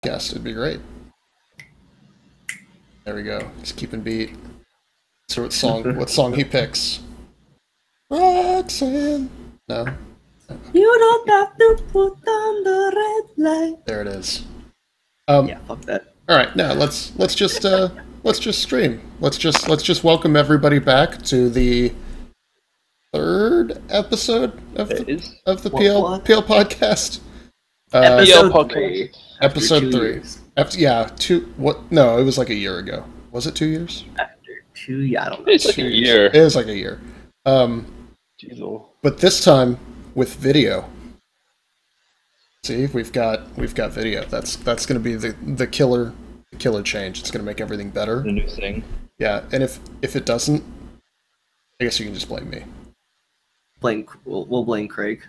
Guest, it'd be great. There we go. He's keeping beat. So what song he picks? Roxanne. No. You don't have to put on the red light. There it is. Yeah, fuck that. All right, now let's just stream. Let's just welcome everybody back to the third episode of the PL podcast. Episode 3. Yeah, 2. What? No, it was like a year ago. Was it 2 years? After 2, yeah, I don't know. It's like a year. It is like a year. But this time with video. See, we've got video. That's going to be the killer change. It's going to make everything better. The new thing. Yeah, and if it doesn't, I guess you can just blame me. We'll blame Craig.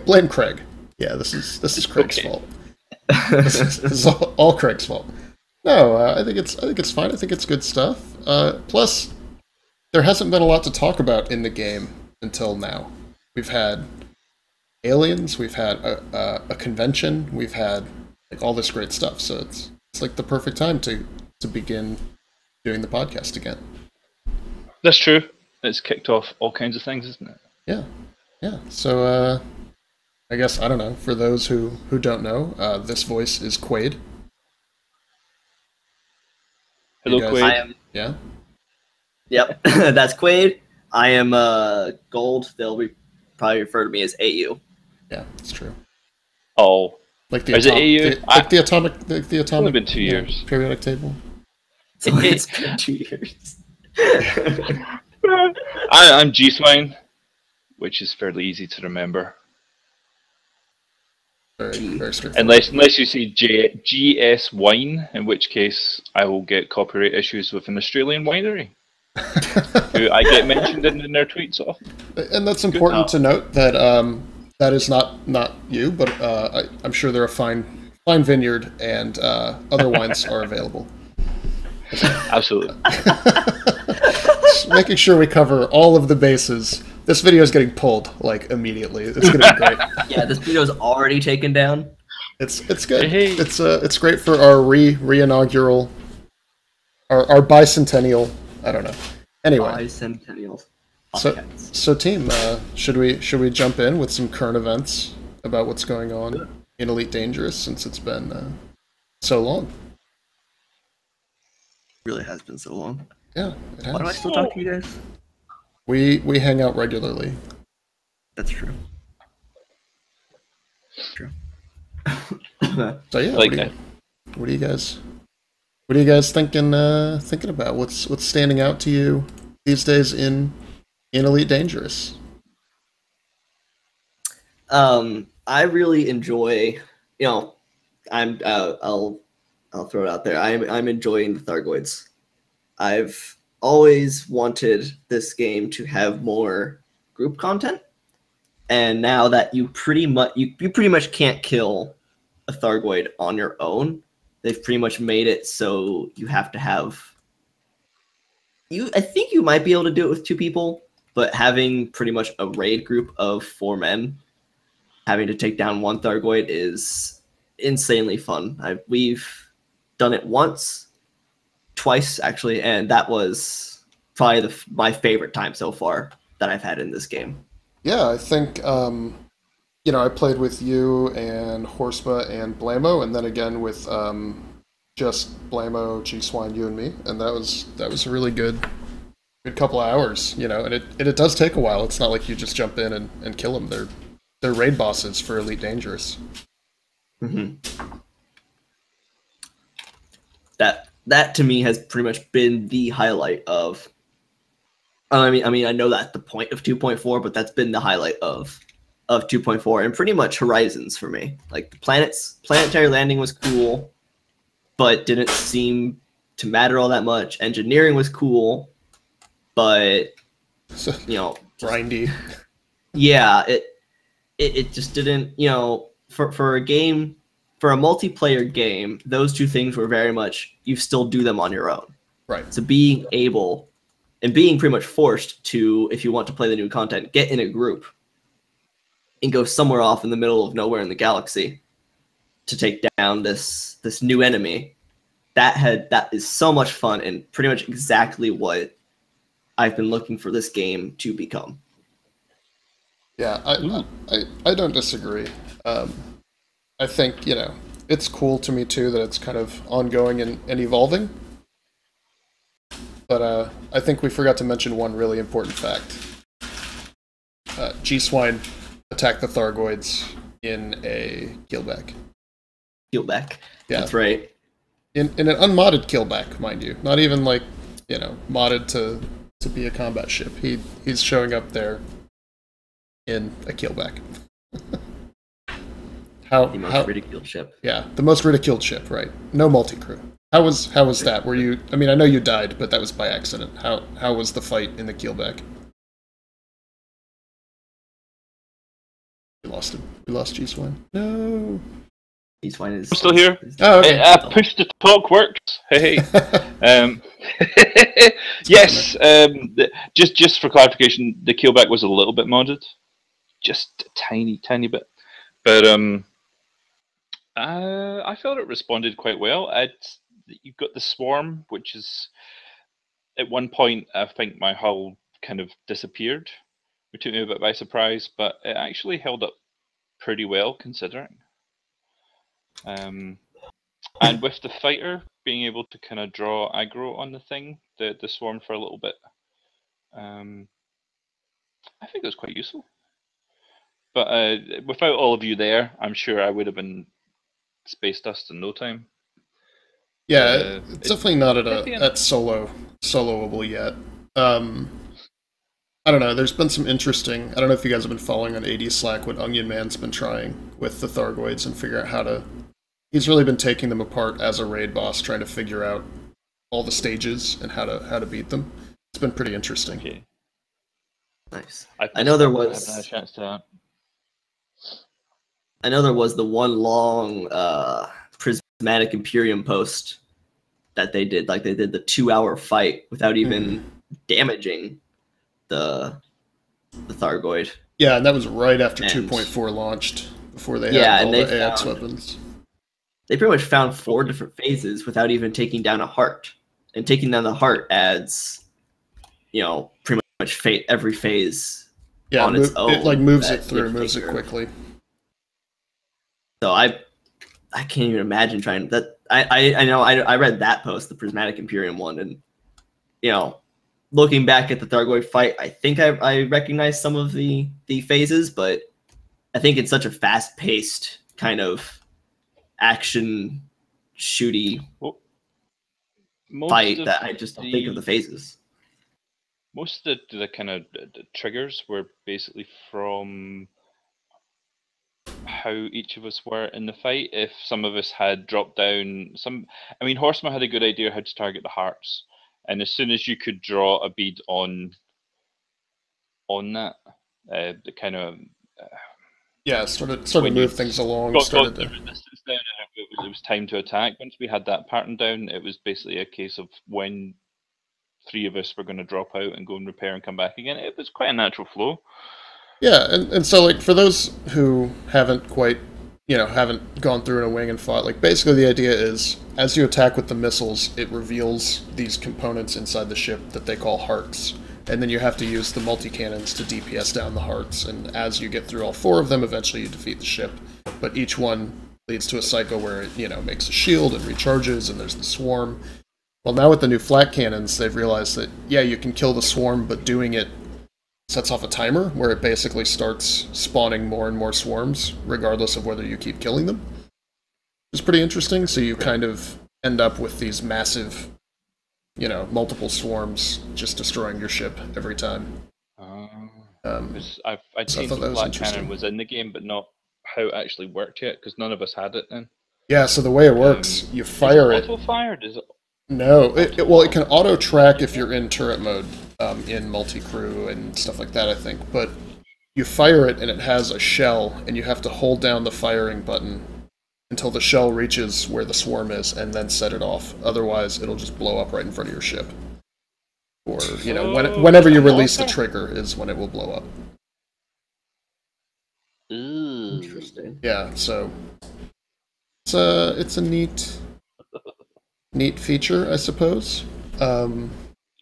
Blame Craig. Yeah, this is Craig's fault. This is all Craig's fault. No, I think it's fine. I think it's good stuff. Plus, there hasn't been a lot to talk about in the game until now. We've had aliens. We've had a convention. We've had like all this great stuff. So it's like the perfect time to begin doing the podcast again. That's true. It's kicked off all kinds of things, isn't it? Yeah. So I guess, I don't know, for those who don't know, this voice is Quaid. Hello, Quaid. Yeah? Yep, that's Quaid. I am Gold. They'll probably refer to me as AU. Yeah, it's true. Oh. Like is it AU? The atomic... It's only been 2 years. Periodic table. So it's been 2 years. I'm G-Swine, which is fairly easy to remember. Very straightforward. Unless you see GS Wine, in which case I will get copyright issues with an Australian winery, who I get mentioned in their tweets often. And that's important to note that that is not you, but I'm sure they're a fine vineyard, and other wines are available. Absolutely. Just making sure we cover all of the bases. This video is getting pulled like immediately. It's gonna be great. Yeah, this video is already taken down. It's good. Hey. It's great for our re-inaugural, our bicentennial. I don't know. Anyway, bicentennial. So team, should we jump in with some current events about what's going on in Elite Dangerous, since it's been so long? It really has been so long. Yeah, it has. Why do I still talk to you guys? We hang out regularly. That's true. So yeah, like what are you guys thinking about? What's standing out to you these days in Elite Dangerous? I really enjoy, I'll throw it out there. I'm enjoying the Thargoids. I've always wanted this game to have more group content, and now that you pretty much can't kill a Thargoid on your own, they've pretty much made it so you have to have I think you might be able to do it with 2 people, but having pretty much a raid group of 4 men having to take down 1 Thargoid is insanely fun. We've done it twice actually, and that was probably my favorite time so far that I've had in this game. Yeah, I think I played with you and Horspa and Blamo, and then again with just Blamo, G-Swine, you and me, and that was a really good couple of hours, and it does take a while. It's not like you just jump in and kill them. They're raid bosses for Elite Dangerous. Mm-hmm. That to me has pretty much been the highlight of. I mean, I know that's the point of 2.4, but that's been the highlight of 2.4, and pretty much Horizons for me. Like the planetary landing was cool, but didn't seem to matter all that much. Engineering was cool, but grindy. Yeah, it just didn't. For a game. For a multiplayer game, those 2 things were very much, you still do them on your own. Right. So being able, and being pretty much forced to, if you want to play the new content, get in a group and go somewhere off in the middle of nowhere in the galaxy to take down this new enemy. That is so much fun and pretty much exactly what I've been looking for this game to become. Yeah, I don't disagree. I think, it's cool to me too that it's kind of ongoing and evolving. But I think we forgot to mention one really important fact. G-Swine attacked the Thargoids in a killback. Killback. Yeah. That's right. In an unmodded killback, mind you. Not even like, modded to be a combat ship. He's showing up there in a killback. The most ridiculed ship. Yeah, the most ridiculed ship, right? No multi-crew. How was that? Were you? I mean, I know you died, but that was by accident. How was the fight in the keelback? We lost him. We lost G-Swine. No. G-Swine is. I'm still here. Oh, okay. Push to talk works. Hey. Yes. Just for clarification, the keelback was a little bit modded, just a tiny bit, but I felt it responded quite well. You've got the swarm, which is at one point I think my hull kind of disappeared, which took me a bit by surprise, but it actually held up pretty well considering. And with the fighter being able to kind of draw aggro on the thing, the swarm for a little bit, I think it was quite useful. But without all of you there, I'm sure I would have been space dust in no time. Yeah, it's definitely not at soloable yet. I don't know. There's been some interesting. I don't know if you guys have been following on AD Slack what Onion Man's been trying with the Thargoids and figure out how to. He's really been taking them apart as a raid boss, trying to figure out all the stages and how to beat them. It's been pretty interesting. Okay. Nice. I know there was. I haven't had a chance to. I know there was the one long Prismatic Imperium post that they did. Like they did the 2-hour fight without even damaging the Thargoid. Yeah, and that was right after 2.4 launched, before they had all the AX weapons. They pretty much found 4 different phases without even taking down a heart. And taking down the heart adds, pretty much every phase on its own. It moves it through, moves it quickly. So I can't even imagine trying that. I know I read that post, the Prismatic Imperium one, and looking back at the Thargoid fight, I think I recognize some of the phases, but I think it's such a fast-paced kind of action shooty fight that I just don't think of the phases. Most of the kind of the triggers were basically from how each of us were in the fight. If some of us had dropped down Horseman had a good idea how to target the hearts, and as soon as you could draw a bead on that, the kind of started to move things along. Got the resistance down, and it was time to attack. Once we had that pattern down, it was basically a case of when 3 of us were going to drop out and go and repair and come back again. It was quite a natural flow. Yeah, and so for those who haven't quite, haven't gone through in a wing and fought, basically the idea is as you attack with the missiles, it reveals these components inside the ship that they call hearts. And then you have to use the multi-cannons to DPS down the hearts, and as you get through all 4 of them, eventually you defeat the ship. But each one leads to a cycle where it, makes a shield and recharges, and there's the swarm. Well, now with the new flat cannons, they've realized that, you can kill the swarm, but doing it sets off a timer where it basically starts spawning more and more swarms, regardless of whether you keep killing them. It's pretty interesting, so you kind of end up with these massive, multiple swarms just destroying your ship every time. I'd seen the flat cannon was in the game, but not how it actually worked yet, because none of us had it then. Yeah, so the way it works, you fire it. Auto-fired? Is it? No, it can auto-track if you're in turret mode, in multi-crew and stuff like that, I think. But you fire it, and it has a shell, and you have to hold down the firing button until the shell reaches where the swarm is, and then set it off. Otherwise, it'll just blow up right in front of your ship. Or, whenever you release the trigger is when it will blow up. Interesting. Yeah, so it's a neat feature, I suppose.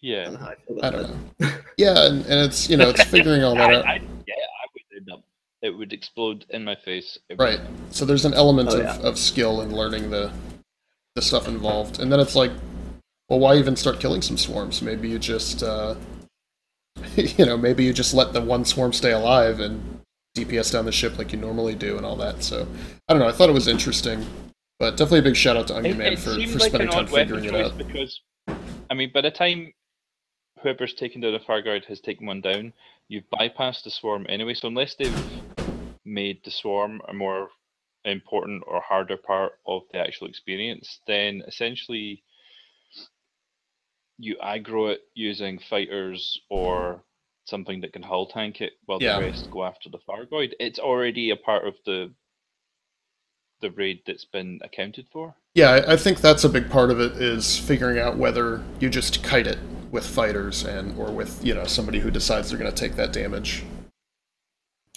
Yeah. I don't know how I feel I about don't know. Yeah, and it's it's figuring all that out. I would end up. It would explode in my face. Right. So there's an element Oh, of, yeah. of skill in learning the stuff involved, and then it's like, well, why even start killing some swarms? Maybe you just maybe you just let the one swarm stay alive and DPS down the ship like you normally do and all that. So I don't know. I thought it was interesting, but definitely a big shout out to Onion Man for seemed spending an time odd weapon figuring it choice out. because, I mean, by the time whoever's taken down a Farguard has taken one down, you've bypassed the swarm anyway. So unless they've made the swarm a more important or harder part of the actual experience, then essentially you aggro it using fighters or something that can hull tank it while Yeah. the rest go after the Fargoid. It's already a part of the raid that's been accounted for. Yeah, I think that's a big part of it is figuring out whether you just kite it with fighters or with somebody who decides they're going to take that damage.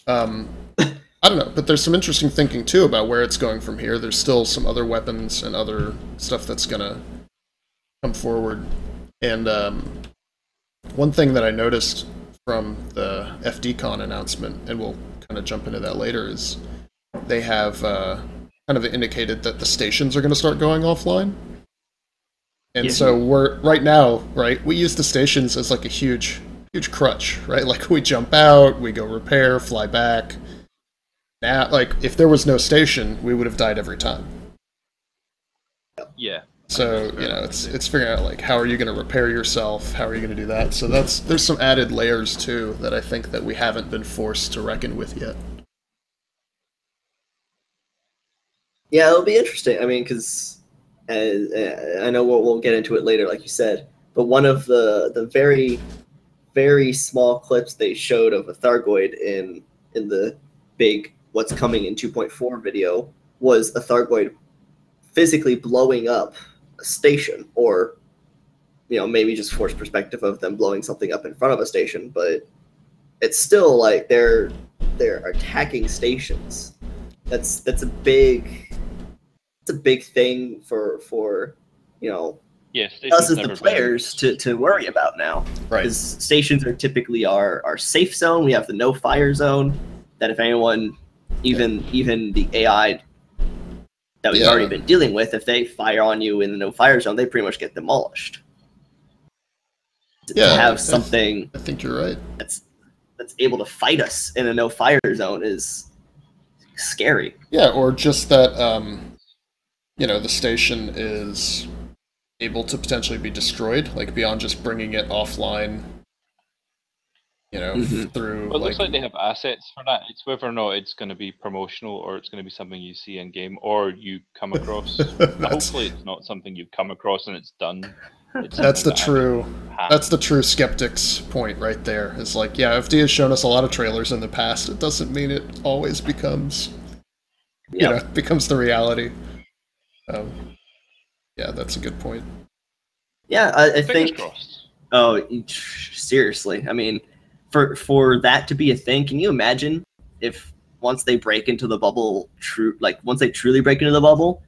I don't know, but there's some interesting thinking too about where it's going from here. There's still some other weapons and other stuff that's going to come forward. And one thing that I noticed from the FDCon announcement, and we'll kind of jump into that later, is they have kind of indicated that the stations are going to start going offline. And so we're right now, right? We use the stations as like a huge crutch, right? Like we jump out, we go repair, fly back. Now, like if there was no station, we would have died every time. Yeah. So it's figuring out like how are you going to repair yourself? How are you going to do that? So there's some added layers too that I think that we haven't been forced to reckon with yet. Yeah, it'll be interesting. I mean, because I know we'll get into it later, like you said. But one of the very, very small clips they showed of a Thargoid in the big what's coming in 2.4 video was a Thargoid physically blowing up a station, or maybe just forced perspective of them blowing something up in front of a station. But it's still like they're attacking stations. That's a big thing for us as the players to worry about now. Right. Because stations are typically our safe zone. We have the no fire zone. That if anyone, even the AI that we've already been dealing with, if they fire on you in the no fire zone, they pretty much get demolished. To have something, I think you're right. That's able to fight us in a no fire zone is scary. Yeah, or just that the station is able to potentially be destroyed, like beyond just bringing it offline. Through. Well, it looks like they have assets for that. It's whether or not it's going to be promotional or it's going to be something you see in game or you come across. Hopefully, it's not something you've come across and it's done. That's the true skeptic's point right there. It's like, yeah, FD has shown us a lot of trailers in the past. It doesn't mean it always becomes, becomes the reality. Yeah, that's a good point. Yeah, I think. Crossed. Oh, seriously. I mean, for that to be a thing, can you imagine if once they break into the bubble, once they truly break into the bubble,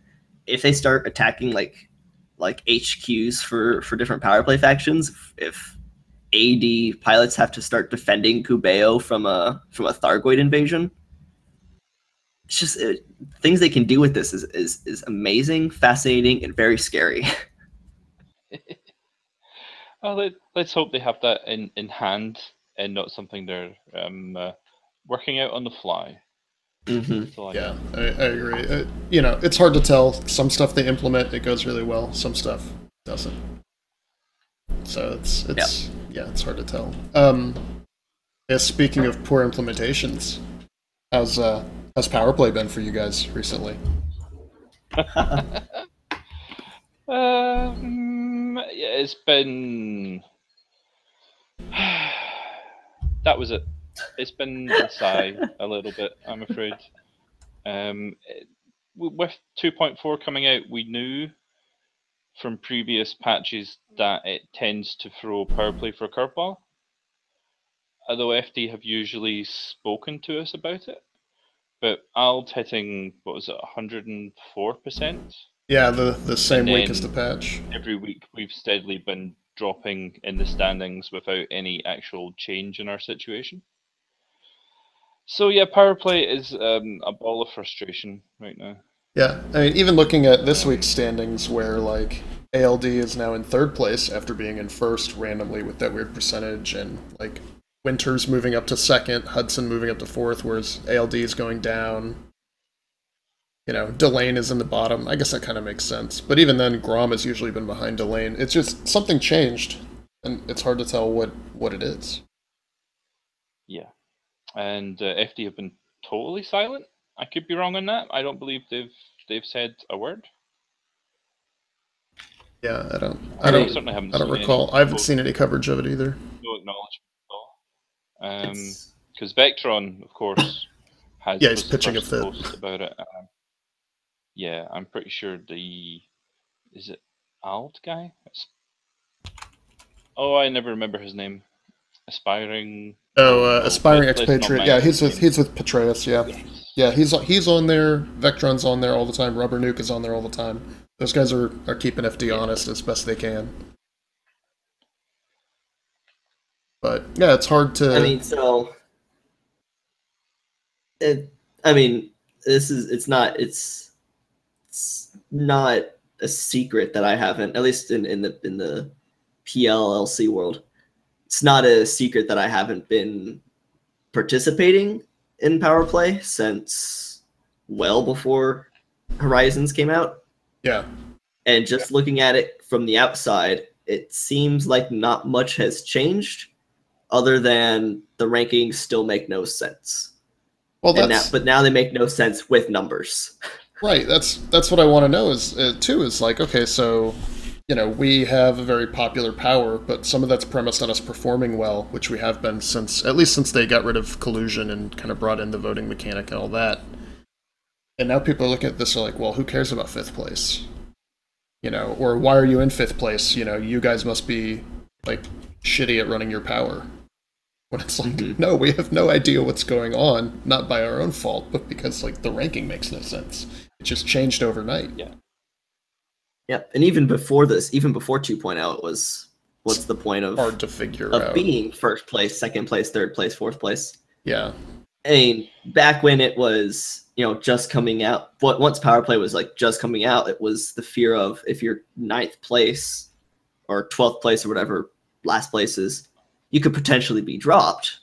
if they start attacking like HQs for different power play factions, if AD pilots have to start defending Kubeo from a Thargoid invasion, it's just things they can do with this is amazing, fascinating, and very scary. Well, let's hope they have that in hand and not something they're working out on the fly. Mm-hmm. Yeah, I agree. It's hard to tell. Some stuff they implement, it goes really well. Some stuff doesn't. So it's hard to tell. Speaking of poor implementations, how's power play been for you guys recently? Yeah, it's been. That was it. It's been a sigh a little bit, I'm afraid. With 2.4 coming out, we knew from previous patches that it tends to throw power play for a curveball. Although FD have usually spoken to us about it, But Ald hitting, what was it, 104%? Yeah, the same And week as the then patch. every week we've steadily been dropping in the standings without any actual change in our situation. So yeah, power play is a ball of frustration right now. Yeah, I mean, even looking at this week's standings, where like ALD is now in third place after being in first randomly with that weird percentage, and like Winter's moving up to second, Hudson moving up to fourth, whereas ALD is going down. You know, Delane is in the bottom. I guess that kind of makes sense. But even then, Grom has usually been behind Delane. It's just something changed, and it's hard to tell what it is. Yeah, and FD have been totally silent. I could be wrong on that. I don't believe they've said a word. Yeah, I certainly haven't don't seen recall. I haven't seen any coverage of it either. No acknowledgement at all. Because Vectron, of course, has he's pitching a fit post about it. Yeah, I'm pretty sure is it Ald guy? Oh, I never remember his name. Aspiring. Aspiring expatriate. Yeah, he's with Pileus. Yeah, yes. Yeah, he's on there. Vectron's on there all the time. Rubber Nuke is on there all the time. Those guys are keeping FD honest as best they can. But yeah, it's hard to. I mean, so. It's not a secret that I haven't, at least in the PLLC world, it's not a secret that I haven't been participating in power play since well before Horizons came out. Yeah. And just looking at it from the outside, it seems like not much has changed other than the rankings still make no sense. Well, but now they make no sense with numbers. Right. That's what I want to know is like, okay, so, you know, we have a very popular power, but some of that's premised on us performing well, which we have been at least since they got rid of collusion and kind of brought in the voting mechanic and all that. And now people are looking at this and are like, well, who cares about fifth place? You know, or why are you in fifth place? You know, you guys must be like shitty at running your power. When it's like, no, we have no idea what's going on, not by our own fault, but because like the ranking makes no sense. It just changed overnight. Yeah. Yeah, and even before this, even before 2.0, it was what's the point of hard to figure out being first place, second place, third place, fourth place? Yeah. I mean, back when it was, you know, just coming out, but once power play was like just coming out, it was the fear of if you're 9th place or 12th place or whatever last place is, you could potentially be dropped.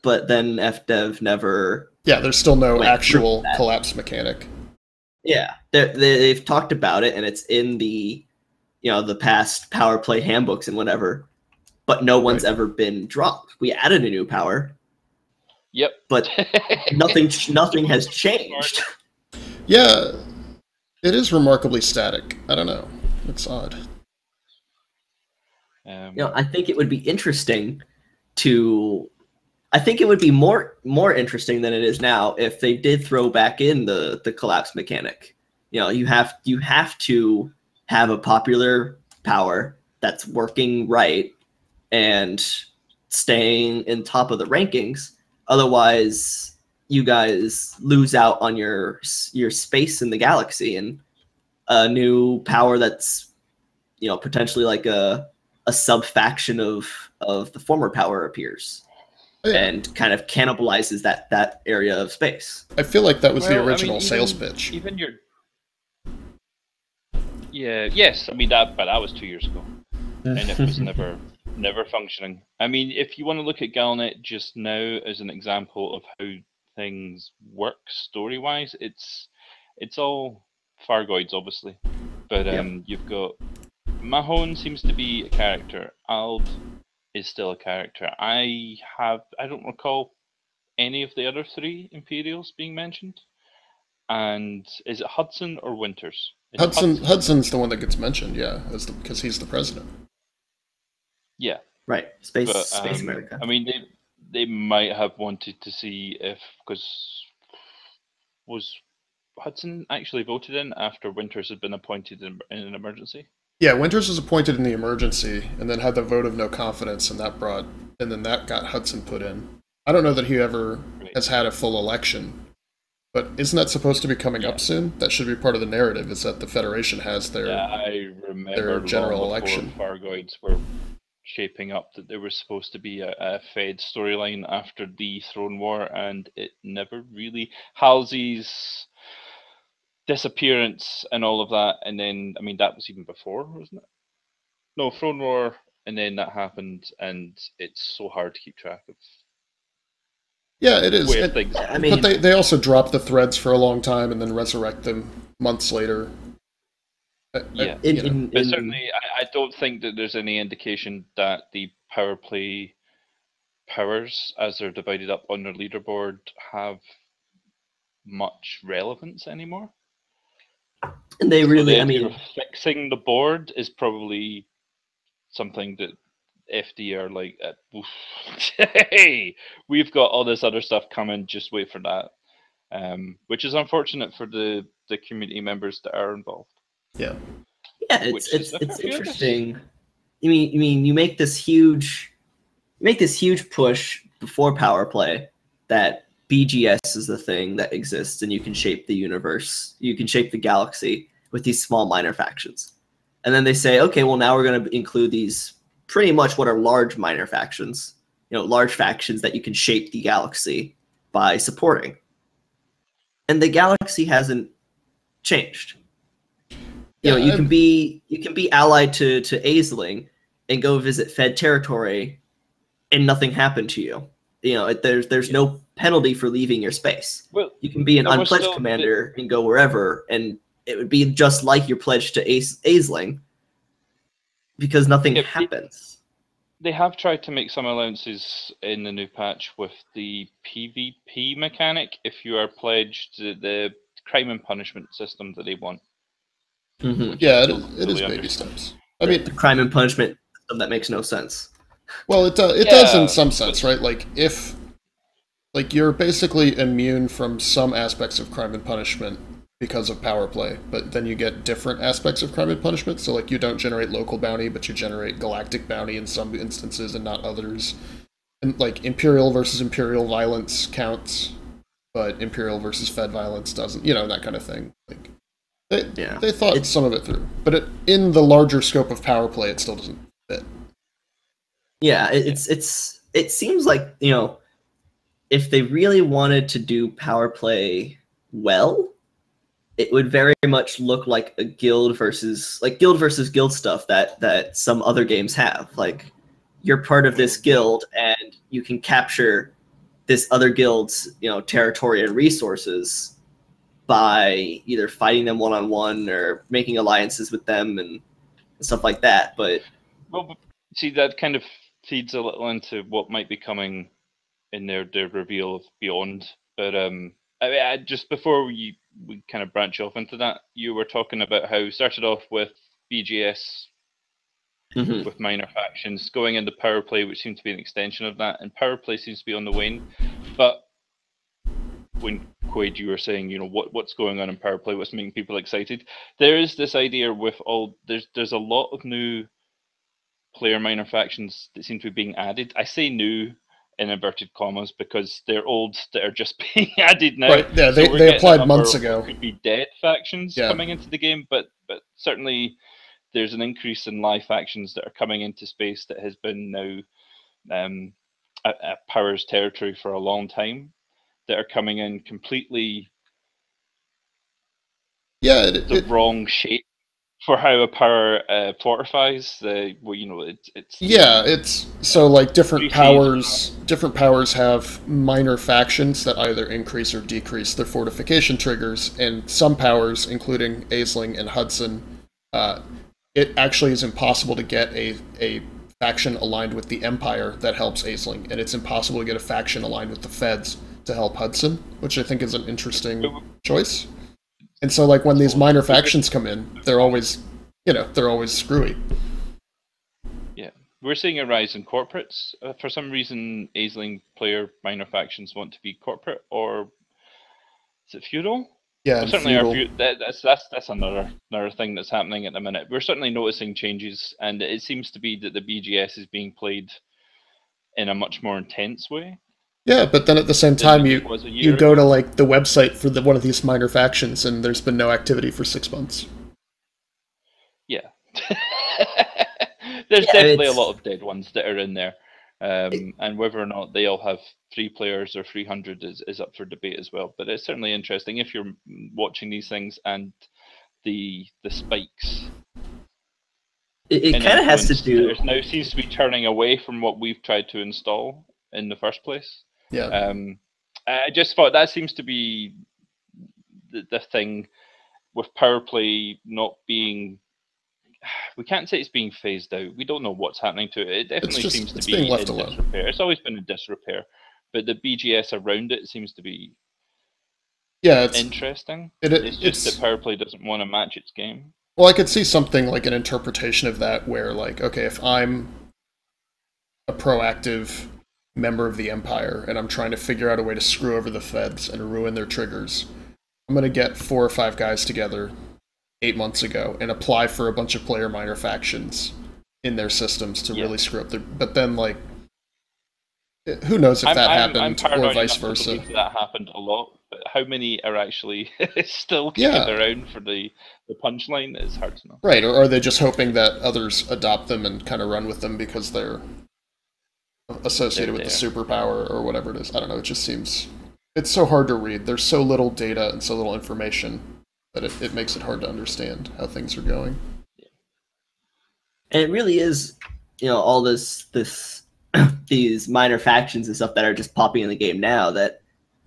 But then FDev never... Yeah, there's still no actual collapse mechanic. Yeah, they've talked about it, and it's in the, you know, the past power play handbooks and whatever, but no one's ever been dropped. We added a new power. Yep. But nothing has changed. Yeah, it is remarkably static. I don't know. It's odd. You know, I think it would be interesting to... I think it would be more interesting than it is now if they did throw back in the collapse mechanic. You know, you have to have a popular power that's working right and staying in top of the rankings. Otherwise, you guys lose out on your space in the galaxy, and a new power that's, you know, potentially like a sub faction of the former power appears. Yeah. And kind of cannibalizes that area of space. I feel like that was the original sales pitch. Even your... Yeah, yes, I mean, but that was 2 years ago. And it was never functioning. I mean, if you want to look at Galnet just now as an example of how things work story-wise, it's all Fargoids, obviously. But you've got... Mahone seems to be a character. Ald is still a character. I don't recall any of the other 3 Imperials being mentioned. And is it Hudson or Winters? Hudson's the one that gets mentioned, yeah, because he's the president. Yeah. Right. Space America. I mean, they might have wanted to see if, because was Hudson actually voted in after Winters had been appointed in an emergency? Yeah, Winters was appointed in the emergency, and then had the vote of no confidence, and then that got Hudson put in. I don't know that he ever has had a full election. But isn't that supposed to be coming up soon? That should be part of the narrative, is that the Federation has their I remember general long before election. Fargoids were shaping up that there was supposed to be a Fed storyline after the Throne War, and it never really. Halsey's disappearance and all of that, and then, I mean, that was even before, wasn't it? No, Throne War, and then that happened, and it's so hard to keep track of. Yeah, it is. Where things, I mean, but they also drop the threads for a long time and then resurrect them months later. Yeah. But certainly, I don't think that there's any indication that the power play powers, as they're divided up on their leaderboard, have much relevance anymore. and they really, so the idea of fixing the board is probably something that FD are like, hey, we've got all this other stuff coming, just wait for that. Which is unfortunate for the community members that are involved. Yeah. Yeah, it's interesting. You make this huge push before power play that BGS is the thing that exists, and you can shape the universe, you can shape the galaxy with these small minor factions. And then they say, okay, well, now we're going to include these pretty much what are large minor factions, large factions that you can shape the galaxy by supporting. And the galaxy hasn't changed. You can be allied to Aisling and go visit Fed territory, and nothing happened to you. There's no penalty for leaving your space. Well, you can be an unpledged commander and go wherever, and it would be just like your pledge to Aisling, because nothing happens. They have tried to make some allowances in the new patch with the PvP mechanic if you are pledged the crime and punishment system that they want. Mm-hmm. Yeah, it is baby steps. I mean, the crime and punishment system that makes no sense. Well, it does in some sense, right? Like if you're basically immune from some aspects of crime and punishment because of power play, but then you get different aspects of crime and punishment. So like you don't generate local bounty, but you generate galactic bounty in some instances and not others. And like Imperial versus Imperial violence counts, but Imperial versus Fed violence doesn't. That kind of thing. Like they thought some of it through, but in the larger scope of power play, it still doesn't fit. Yeah, it seems like if they really wanted to do power play well, it would very much look like a guild versus guild stuff that some other games have. Like, you're part of this guild and you can capture this other guild's territory and resources by either fighting them one-on-one or making alliances with them and stuff like that. But see, that kind of feeds a little into what might be coming in their reveal of Beyond. But just before we kind of branch off into that, you were talking about how you started off with BGS with minor factions, going into power play, which seemed to be an extension of that, and power play seems to be on the wane. But when Quaid, you were saying, what's going on in power play, what's making people excited, there is this idea with there's a lot of new player minor factions that seem to be being added. I say new in inverted commas because they're old that are just being added now. Right. Yeah, they applied months ago. Could be dead factions coming into the game, but certainly there's an increase in live factions that are coming into space that has been now a Power's territory for a long time, that are coming in completely the wrong shape for how a Power fortifies. It's so like different powers have minor factions that either increase or decrease their fortification triggers, and some powers, including Aisling and Hudson, it actually is impossible to get a faction aligned with the Empire that helps Aisling, and it's impossible to get a faction aligned with the Feds to help Hudson, which I think is an interesting choice. And so like when these minor factions come in, they're always screwy. Yeah, we're seeing a rise in corporates. For some reason, Aisling player minor factions want to be corporate, or is it feudal? Yeah, certainly that's another thing that's happening at the minute. We're certainly noticing changes, and it seems to be that the BGS is being played in a much more intense way. Yeah, but then at the same than time, it was a year you go to ago. like the website for one of these minor factions, and there's been no activity for 6 months. Yeah. There's Yeah, definitely a it's lot of dead ones that are in there. And whether or not they all have 3 players or 300 is up for debate as well. But it's certainly interesting if you're watching these things and the spikes it in kind of has to influence do. that now seems to be turning away from what we've tried to install in the first place. Yeah, I just thought that seems to be the thing with power play not being. We can't say it's being phased out. We don't know what's happening to it. It definitely seems to it's being be left in alone. disrepair. It's always been in disrepair, but the BGS around it seems to be Yeah, it's interesting. it, It's just it's that power play doesn't want to match its game. well, I could see something like an interpretation of that where like, okay, if I'm a proactive member of the Empire and I'm trying to figure out a way to screw over the feds and ruin their triggers, I'm gonna get 4 or 5 guys together 8 months ago and apply for a bunch of player minor factions in their systems to Yeah. really screw up their. But then, like, who knows if that I'm happened or paranoid vice enough to versa? believe that happened a lot, but how many are actually still kicking Yeah. around for the punchline is hard to know. Right, or are they just hoping that others adopt them and kind of run with them because they're associated with the superpower or whatever it is? I don't know. It just seems it's so hard to read. There's so little data and so little information that it makes it hard to understand how things are going. And it really is, all this these minor factions and stuff that are just popping in the game now that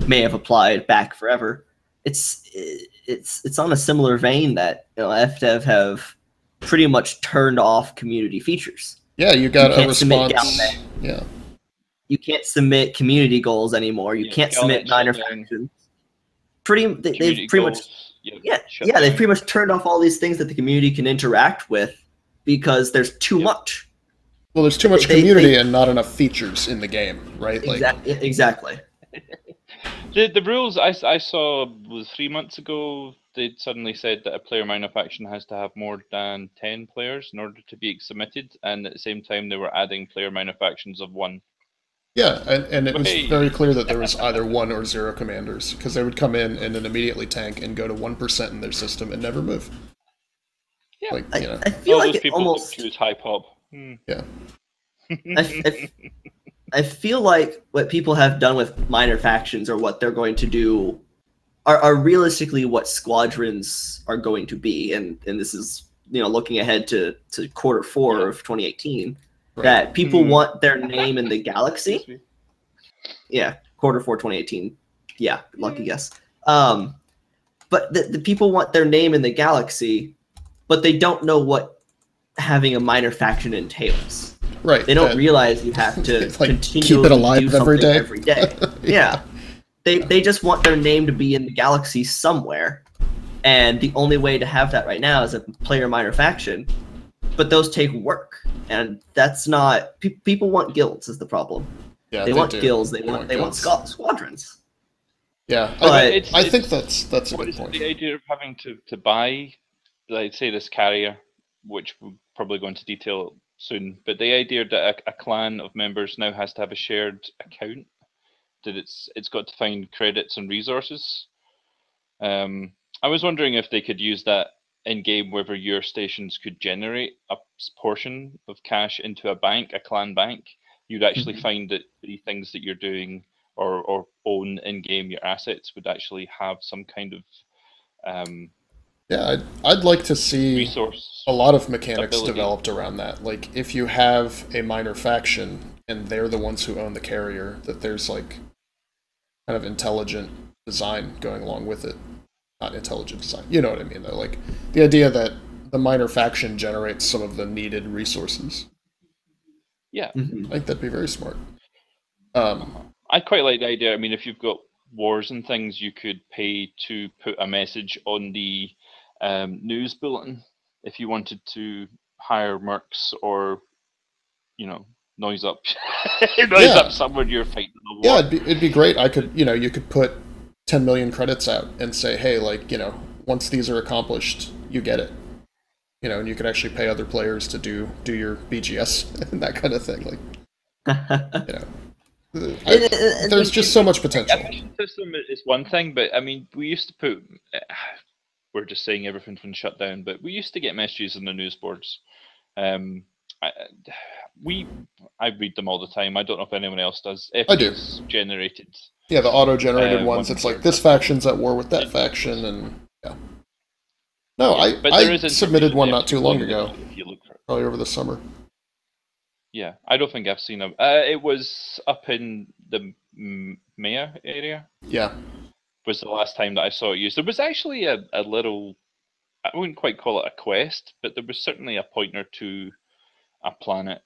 may have applied back forever. It's on a similar vein that FDev have pretty much turned off community features. Yeah, you got a response. Yeah. You can't submit community goals anymore. You can't submit minor factions. They've pretty much they've pretty much turned off all these things that the community can interact with because there's too much. Well, there's too much community and not enough features in the game, right? Exactly. The rules I saw was 3 months ago. They suddenly said that a player minor faction has to have more than 10 players in order to be submitted, and at the same time they were adding player minor factions of 1. Yeah, and it was very clear that there was either 1 or 0 commanders, because they would come in and then immediately tank and go to 1% in their system and never move. Yeah, like, I feel like those it almost choose high pop. Yeah. I feel like what people have done with minor factions or what they're going to do are realistically what squadrons are going to be, and this is looking ahead to Q4 of 2018. Right. That people want their name in the galaxy. Yeah, Q4 2018. Yeah, lucky guess. But the people want their name in the galaxy, but they don't know what having a minor faction entails. Right. They don't realize you have to continue keep it alive do every day. Every day. Yeah. They just want their name to be in the galaxy somewhere. And the only way to have that right now is a player minor faction. But those take work. And that's not people want guilds is the problem. Yeah, they want guilds, they want squadrons. Yeah. But I think that's a good point. The idea of having to buy, like say this carrier, which we'll probably go into detail soon, but the idea that a clan of members now has to have a shared account, that it's got to find credits and resources. I was wondering if they could use that in game, whether your stations could generate a portion of cash into a bank, a clan bank. You'd actually find that the things that you're doing or own in game, your assets would actually have some kind of yeah, I'd like to see a lot of mechanics ability developed around that. Like, if you have a minor faction and they're the ones who own the carrier, that there's like kind of intelligent design going along with it. Not intelligent design. You know what I mean, though. Like, the idea that the minor faction generates some of the needed resources. Yeah. I think that'd be very smart. I quite like the idea. I mean, if you've got wars and things, you could pay to put a message on the news bulletin if you wanted to hire mercs or, noise up up somewhere you're fighting the war. Yeah, it'd be great. You could put 10 million credits out and say, hey, once these are accomplished, you get it. And you could actually pay other players to do your BGS and that kind of thing. There's just so much potential. A faction system is one thing, but I mean, we used to put. We're just saying everything's been shut down, but we used to get messages on the news boards. I read them all the time. I don't know if anyone else does. I do. Generated. Yeah, the auto-generated ones. It's like this faction's at war with that faction, and yeah. No, yeah, I submitted one not too long ago. If you look for it. Probably over the summer. Yeah, I don't think I've seen them. It was up in the Maya area. Yeah. Was the last time that I saw it used. There was actually a little, I wouldn't quite call it a quest, but there was certainly a pointer to a planet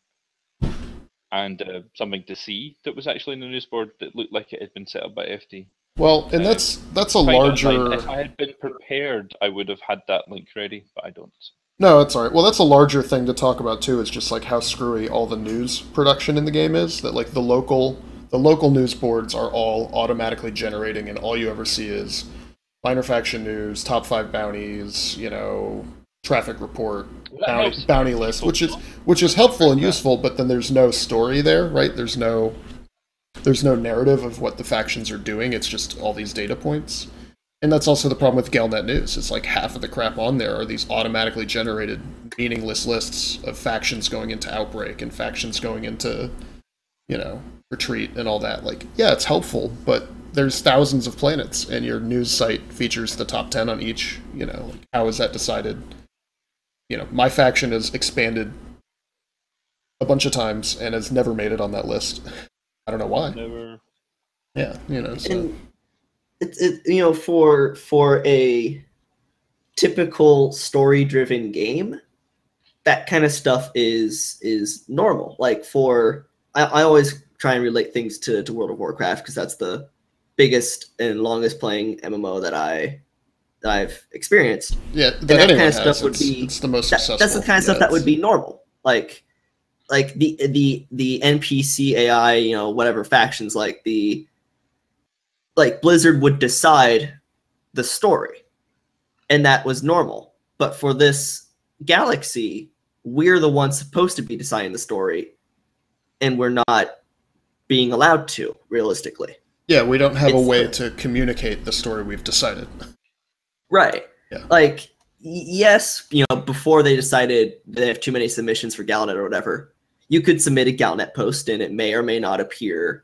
and something to see that was actually in the news board that looked like it had been set up by FD. Well, and that's a larger... If I had been prepared, I would have had that link ready, but I don't. No, that's alright. Well, that's a larger thing to talk about too, is just like how screwy all the news production in the game is, that like the local news boards are all automatically generating, and all you ever see is minor faction news, top 5 bounties, traffic report, bounty list, which is helpful and useful, but then there's no story there, right? There's no narrative of what the factions are doing. It's just all these data points. And that's also the problem with Galnet News. It's like half of the crap on there are these automatically generated meaningless lists of factions going into Outbreak and factions going into, Retreat and all that. Like, yeah, it's helpful, but there's thousands of planets, and your news site features the top 10 on each. Like, how is that decided? My faction has expanded a bunch of times and has never made it on that list. I don't know why. Never. Yeah, so. And it's for a typical story-driven game, that kind of stuff is normal. Like I always try and relate things to World of Warcraft, because that's the biggest and longest playing MMO that I've experienced. Yeah, that kind of stuff would be. It's the most successful. That's the kind of stuff that would be normal. Like the NPC AI, whatever factions, like Blizzard would decide the story, and that was normal. But for this galaxy, we're the ones supposed to be deciding the story, and we're not being allowed to, realistically. Yeah, we don't have a way to communicate the story we've decided. Right. Yeah. Like, yes, before they decided they have too many submissions for Galnet or whatever, you could submit a Galnet post, and it may or may not appear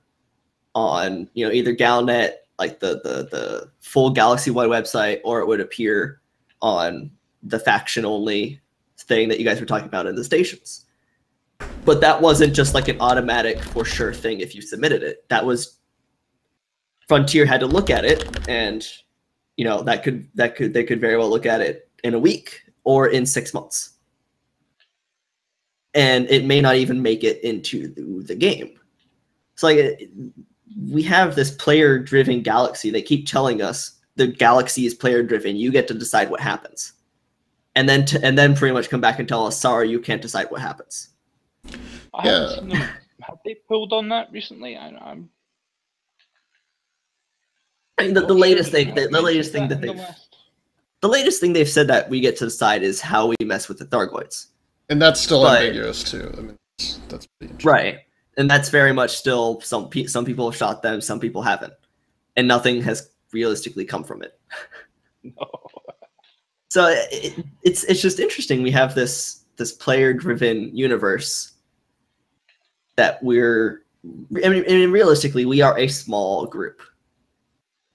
on, either Galnet, like the full galaxy-wide website, or it would appear on the faction-only thing that you guys were talking about in the stations. But that wasn't just like an automatic for sure thing if you submitted it. That was Frontier had to look at it, and they could very well look at it in a week or in 6 months. And it may not even make it into the game. So we have this player-driven galaxy. They keep telling us the galaxy is player-driven. You get to decide what happens, and then pretty much come back and tell us, sorry, you can't decide what happens. Yeah. Have they pulled on that recently? The latest thing they've said that we get to decide is how we mess with the Thargoids, and that's still ambiguous too. I mean, that's pretty interesting. Right. And that's very much still some people have shot them, some people haven't, and nothing has realistically come from it. No. So it's just interesting. We have this player-driven universe that realistically, we are a small group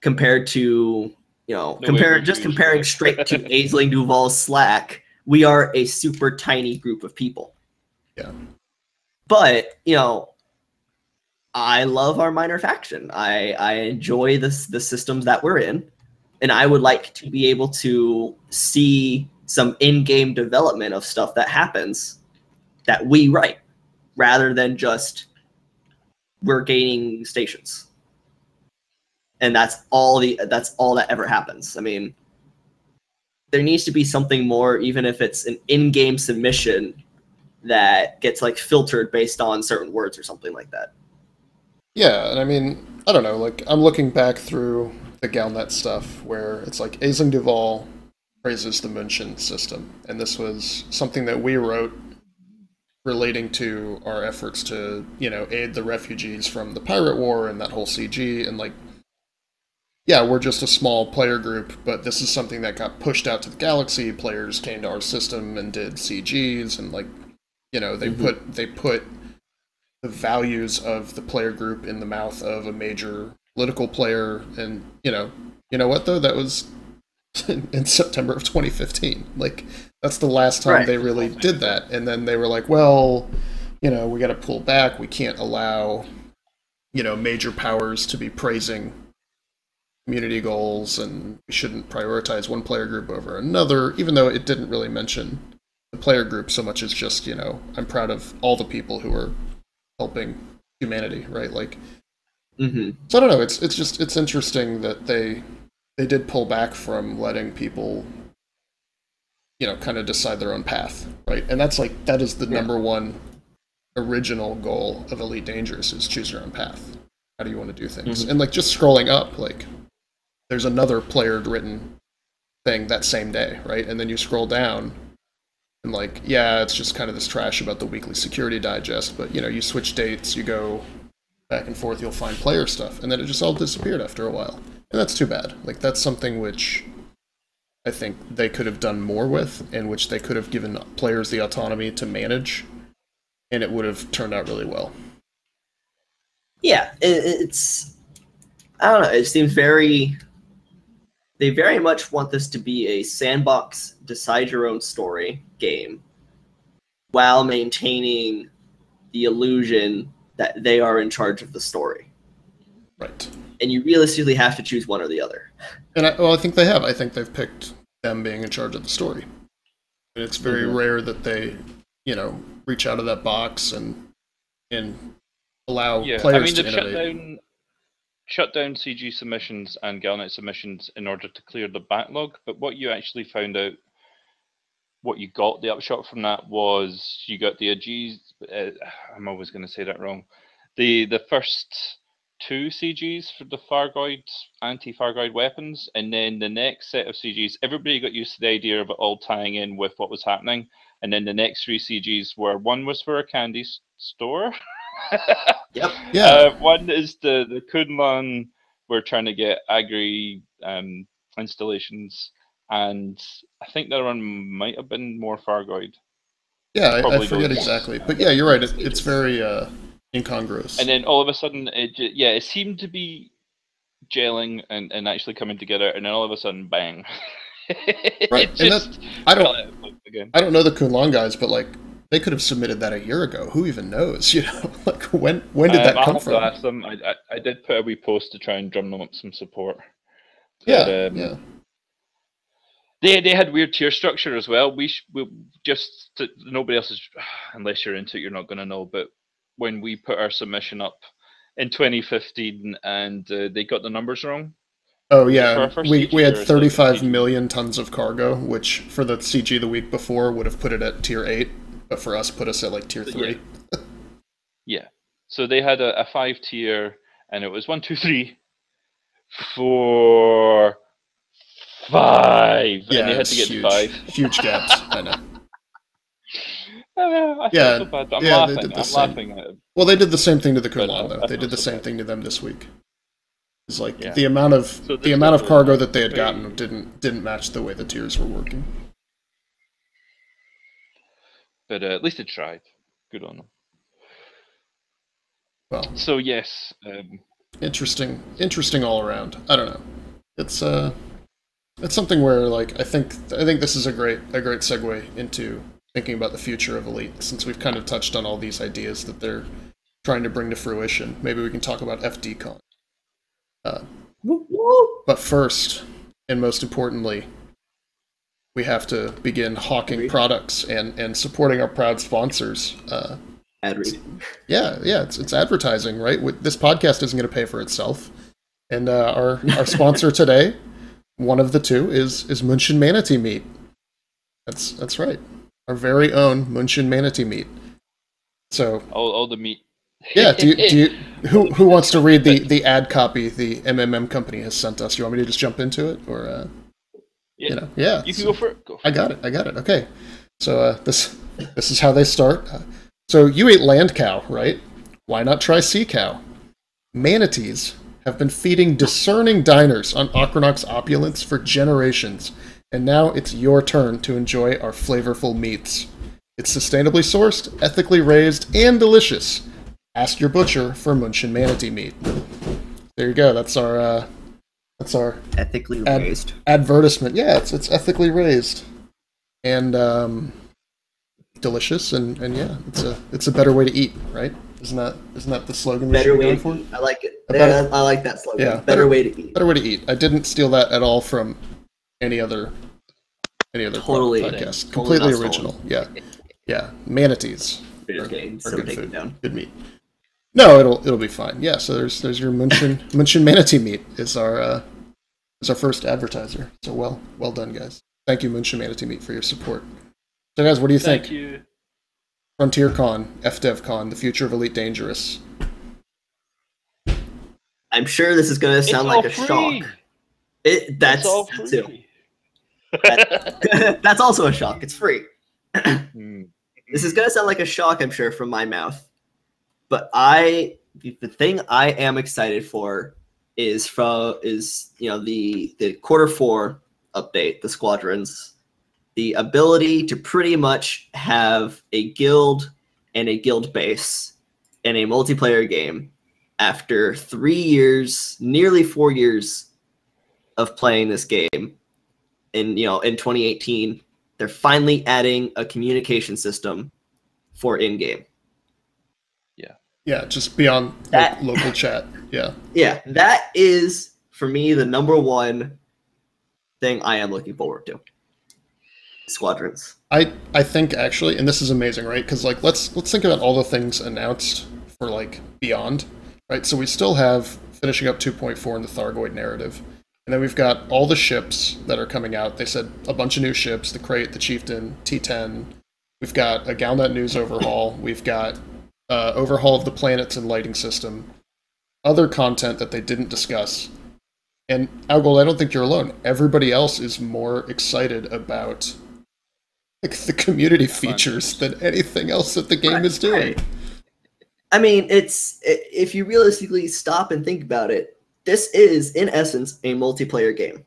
compared to comparing straight to Aisling Duval's Slack. We are a super tiny group of people. Yeah. But, I love our minor faction. I enjoy the systems that we're in, and I would like to be able to see some in-game development of stuff that happens that we write, rather than just we're gaining stations. And that's all that ever happens. I mean, there needs to be something more, even if it's an in-game submission that gets filtered based on certain words or something like that. Yeah, and I mean, I don't know, I'm looking back through the Galnet stuff where it's like Aisling Duval praises the München system, and this was something that we wrote relating to our efforts to, aid the refugees from the pirate war and that whole CG, and like, yeah, we're just a small player group, but this is something that got pushed out to the galaxy. Players came to our system and did CGs, and like, they put the values of the player group in the mouth of a major political player, and you know what though, that was in September of 2015. Like, that's the last time they really did that, and then they were like, well, we got to pull back. We can't allow major powers to be praising community goals, and we shouldn't prioritize one player group over another, even though it didn't really mention the player group so much as just, I'm proud of all the people who are helping humanity, right? Like, so I don't know, it's interesting that they did pull back from letting people, kind of decide their own path, right? And that is the number one original goal of Elite Dangerous, is choose your own path. How do you want to do things? And like, just scrolling up, like, there's another player-written thing that same day, right? And then you scroll down, and like, yeah, it's just kind of this trash about the weekly security digest, but you switch dates, you go back and forth, you'll find player stuff, and then it just all disappeared after a while. And that's too bad. Like, that's something which I think they could have done more with, and which they could have given players the autonomy to manage, and it would have turned out really well. Yeah, it's... I don't know, it seems they very much want this to be a sandbox, decide-your-own-story game, while maintaining the illusion that they are in charge of the story. Right. And you realistically have to choose one or the other. And I think they have. I think they've picked them being in charge of the story. And it's very rare that they, reach out of that box and allow players to innovate. Shut down CG submissions and Galnet submissions in order to clear the backlog, but what you actually found out, what you got, the upshot from that was you got the I'm always going to say that wrong, the first 2 CGs for the Fargoid, anti-Fargoid weapons, and then the next set of CGs, everybody got used to the idea of it all tying in with what was happening, and then the next 3 CGs were, one was for a candy store. Yep. Yeah. One is the Kunlun. We're trying to get agri installations, and I think the other one might have been more Fargoid. Yeah, I forget exactly, but yeah, you're right. It's very incongruous. And then all of a sudden, it seemed to be gelling and actually coming together, and then all of a sudden, bang! Right. And I don't know the Kunlun guys, but like, they could have submitted that a year ago. Who even knows? Like, when did that come from? I'll ask them. I did put a wee post to try and drum them up some support. But, yeah. They had weird tier structure as well. We just, nobody else is, unless you're into it, you're not going to know. But when we put our submission up in 2015, and they got the numbers wrong. Oh yeah, we had 35 million tons of cargo, which for the CG the week before would have put it at tier 8. But for us, put us at like tier 3. Yeah. So they had a 5 tier, and it was 1, 2, 3, 4, 5. Yeah, and they had to get huge, to 5. Huge gaps. I know. I feel so bad. I'm laughing. They did the I'm same. laughing at it. Well, they did the same thing to the Kunlun, though. They did the same thing to them this week. It's like the amount of cargo that they had gotten didn't match the way the tiers were working. But at least they tried. Good on them. Well, so yes, interesting all around. I don't know. It's something where, like, I think this is a great segue into thinking about the future of Elite, since we've kind of touched on all these ideas that they're trying to bring to fruition. Maybe we can talk about FDCon. But first, and most importantly, we have to begin hawking products and supporting our proud sponsors. Ad read. Yeah, it's advertising, right? This podcast isn't going to pay for itself, and our sponsor today, one of the two, is Munshin Manatee Meat. That's right, our very own Munshin Manatee Meat. So all the meat. Yeah, do you who wants to read the ad copy the MMM company has sent us? You want me to just jump into it, or yeah, you can go for it. I got it. Okay, so this is how they start. So you ate land cow, right? Why not try sea cow? Manatees have been feeding discerning diners on Ocronox opulence for generations, and now it's your turn to enjoy our flavorful meats. It's sustainably sourced, ethically raised, and delicious. Ask your butcher for Munchin manatee meat. There you go. That's our Ethically raised advertisement. Yeah, it's ethically raised and delicious, and yeah, it's a better way to eat, right? Isn't that the slogan we better should be way going to for? eat. I like it. I like that slogan. Yeah, better way to eat. Better way to eat. I didn't steal that at all from any other Totally podcast. totally Completely original. Yeah. Manatees Video are game, so good take it food. down. Good meat. No, it'll be fine. Yeah. So there's your Munchin manatee meat is our first advertiser. So well done, guys. Thank you, Munchin manatee meat, for your support. So guys, what do you think? Thank you. FrontierCon, FDevCon, the future of Elite Dangerous. I'm sure this is going to sound like a free. shock. That's all that free. too. That's also a shock. It's free. Hmm. This is going to sound like a shock, I'm sure, from my mouth. But the thing I am excited for is the Q4 update, the squadrons, the ability to pretty much have a guild and a guild base in a multiplayer game after 3 years, nearly 4 years of playing this game. In 2018, they're finally adding a communication system for in-game. Yeah, just beyond local chat. Yeah. Yeah, that is for me the number one thing I am looking forward to. Squadrons. I think actually, and this is amazing, right? Because like let's think about all the things announced for like Beyond, right? So we still have finishing up 2.4 in the Thargoid narrative, and then we've got all the ships that are coming out. They said a bunch of new ships: the Crate, the Chieftain, T10. We've got a Galnet News overhaul. We've got overhaul of the planets and lighting system. Other content that they didn't discuss. And Algold, I don't think you're alone. Everybody else is more excited about the community features than anything else that the game is doing. Right. I mean, if you realistically stop and think about it, this is, in essence, a multiplayer game.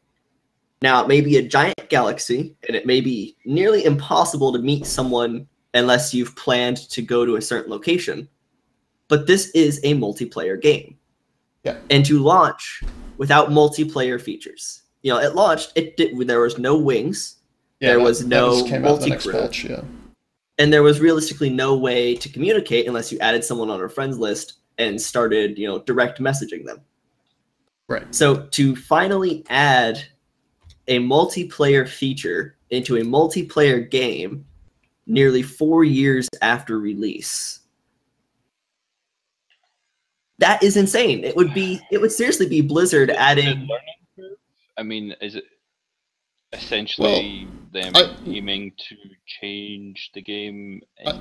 Now, it may be a giant galaxy, and it may be nearly impossible to meet someone unless you've planned to go to a certain location. But this is a multiplayer game. Yeah. And to launch without multiplayer features. It launched, there was no wings. Yeah, there was no multi-crew. Patch, yeah. And there was realistically no way to communicate unless you added someone on a friends list and started, direct messaging them. Right. So to finally add a multiplayer feature into a multiplayer game nearly 4 years after release, that is insane. It would seriously be Blizzard adding. I mean, is it essentially them aiming to change the game?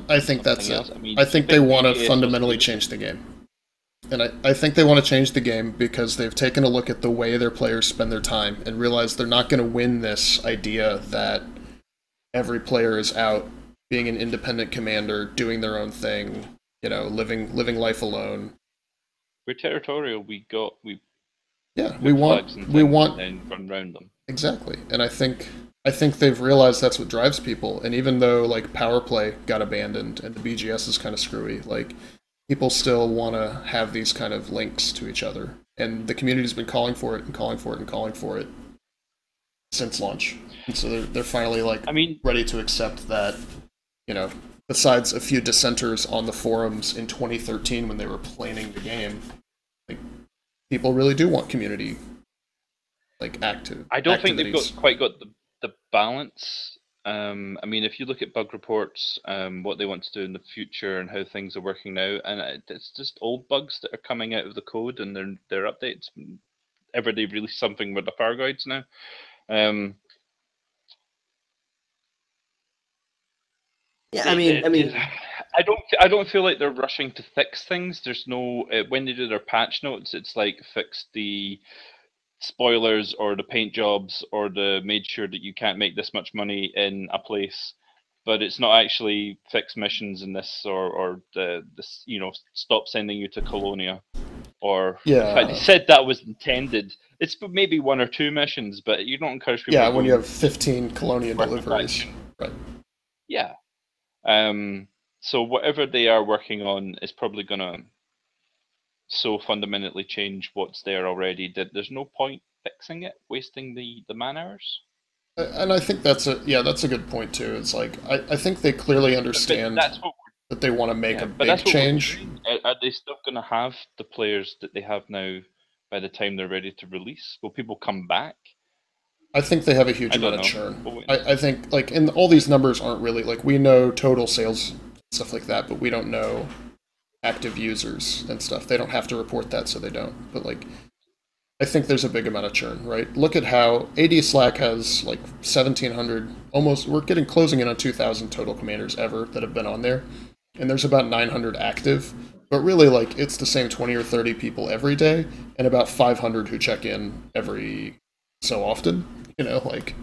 I think that's it. Else? I mean, I think they want to fundamentally change the game. And I think they want to change the game because they've taken a look at the way their players spend their time and realized they're not going to win this idea that every player is out being an independent commander, doing their own thing, living life alone. We're territorial. We want and run around them. Exactly. And I think they've realized that's what drives people. And even though like Power Play got abandoned and the BGS is kind of screwy, like people still want to have these kind of links to each other. And the community's been calling for it and calling for it and calling for it since launch. And so they're finally ready to accept that, besides a few dissenters on the forums in 2013 when they were planning the game, like people really do want community active. I don't think they've quite got the balance. I mean, if you look at bug reports, what they want to do in the future and how things are working now, and it's just old bugs that are coming out of the code and their updates. Ever they release something with the Fargoids now. Yeah, I mean, I don't feel like they're rushing to fix things. There's no when they do their patch notes, it's like fix the spoilers or the paint jobs or made sure that you can't make this much money in a place but it's not actually fixed missions in this, or this, stop sending you to Colonia. Or in fact, they said that was intended. It's maybe 1 or 2 missions, but you don't encourage people. Yeah, when you have 15 Colonia deliveries, right? Yeah. So whatever they are working on is probably gonna so fundamentally change what's there already that there's no point fixing it, wasting the man hours. And I think that's a good point too. It's like I think they clearly understand that they want to make a big change. Are they still going to have the players that they have now by the time they're ready to release? Will people come back? I think they have a huge amount of churn. I think like, and all these numbers aren't really like, we know total sales stuff like that, but we don't know active users and stuff. They don't have to report that, so they don't. But like, I think there's a big amount of churn, right? Look at how AD Slack has like 1,700, almost, we're closing in on 2,000 total commanders ever that have been on there. And there's about 900 active, but really like it's the same 20 or 30 people every day and about 500 who check in every so often. Like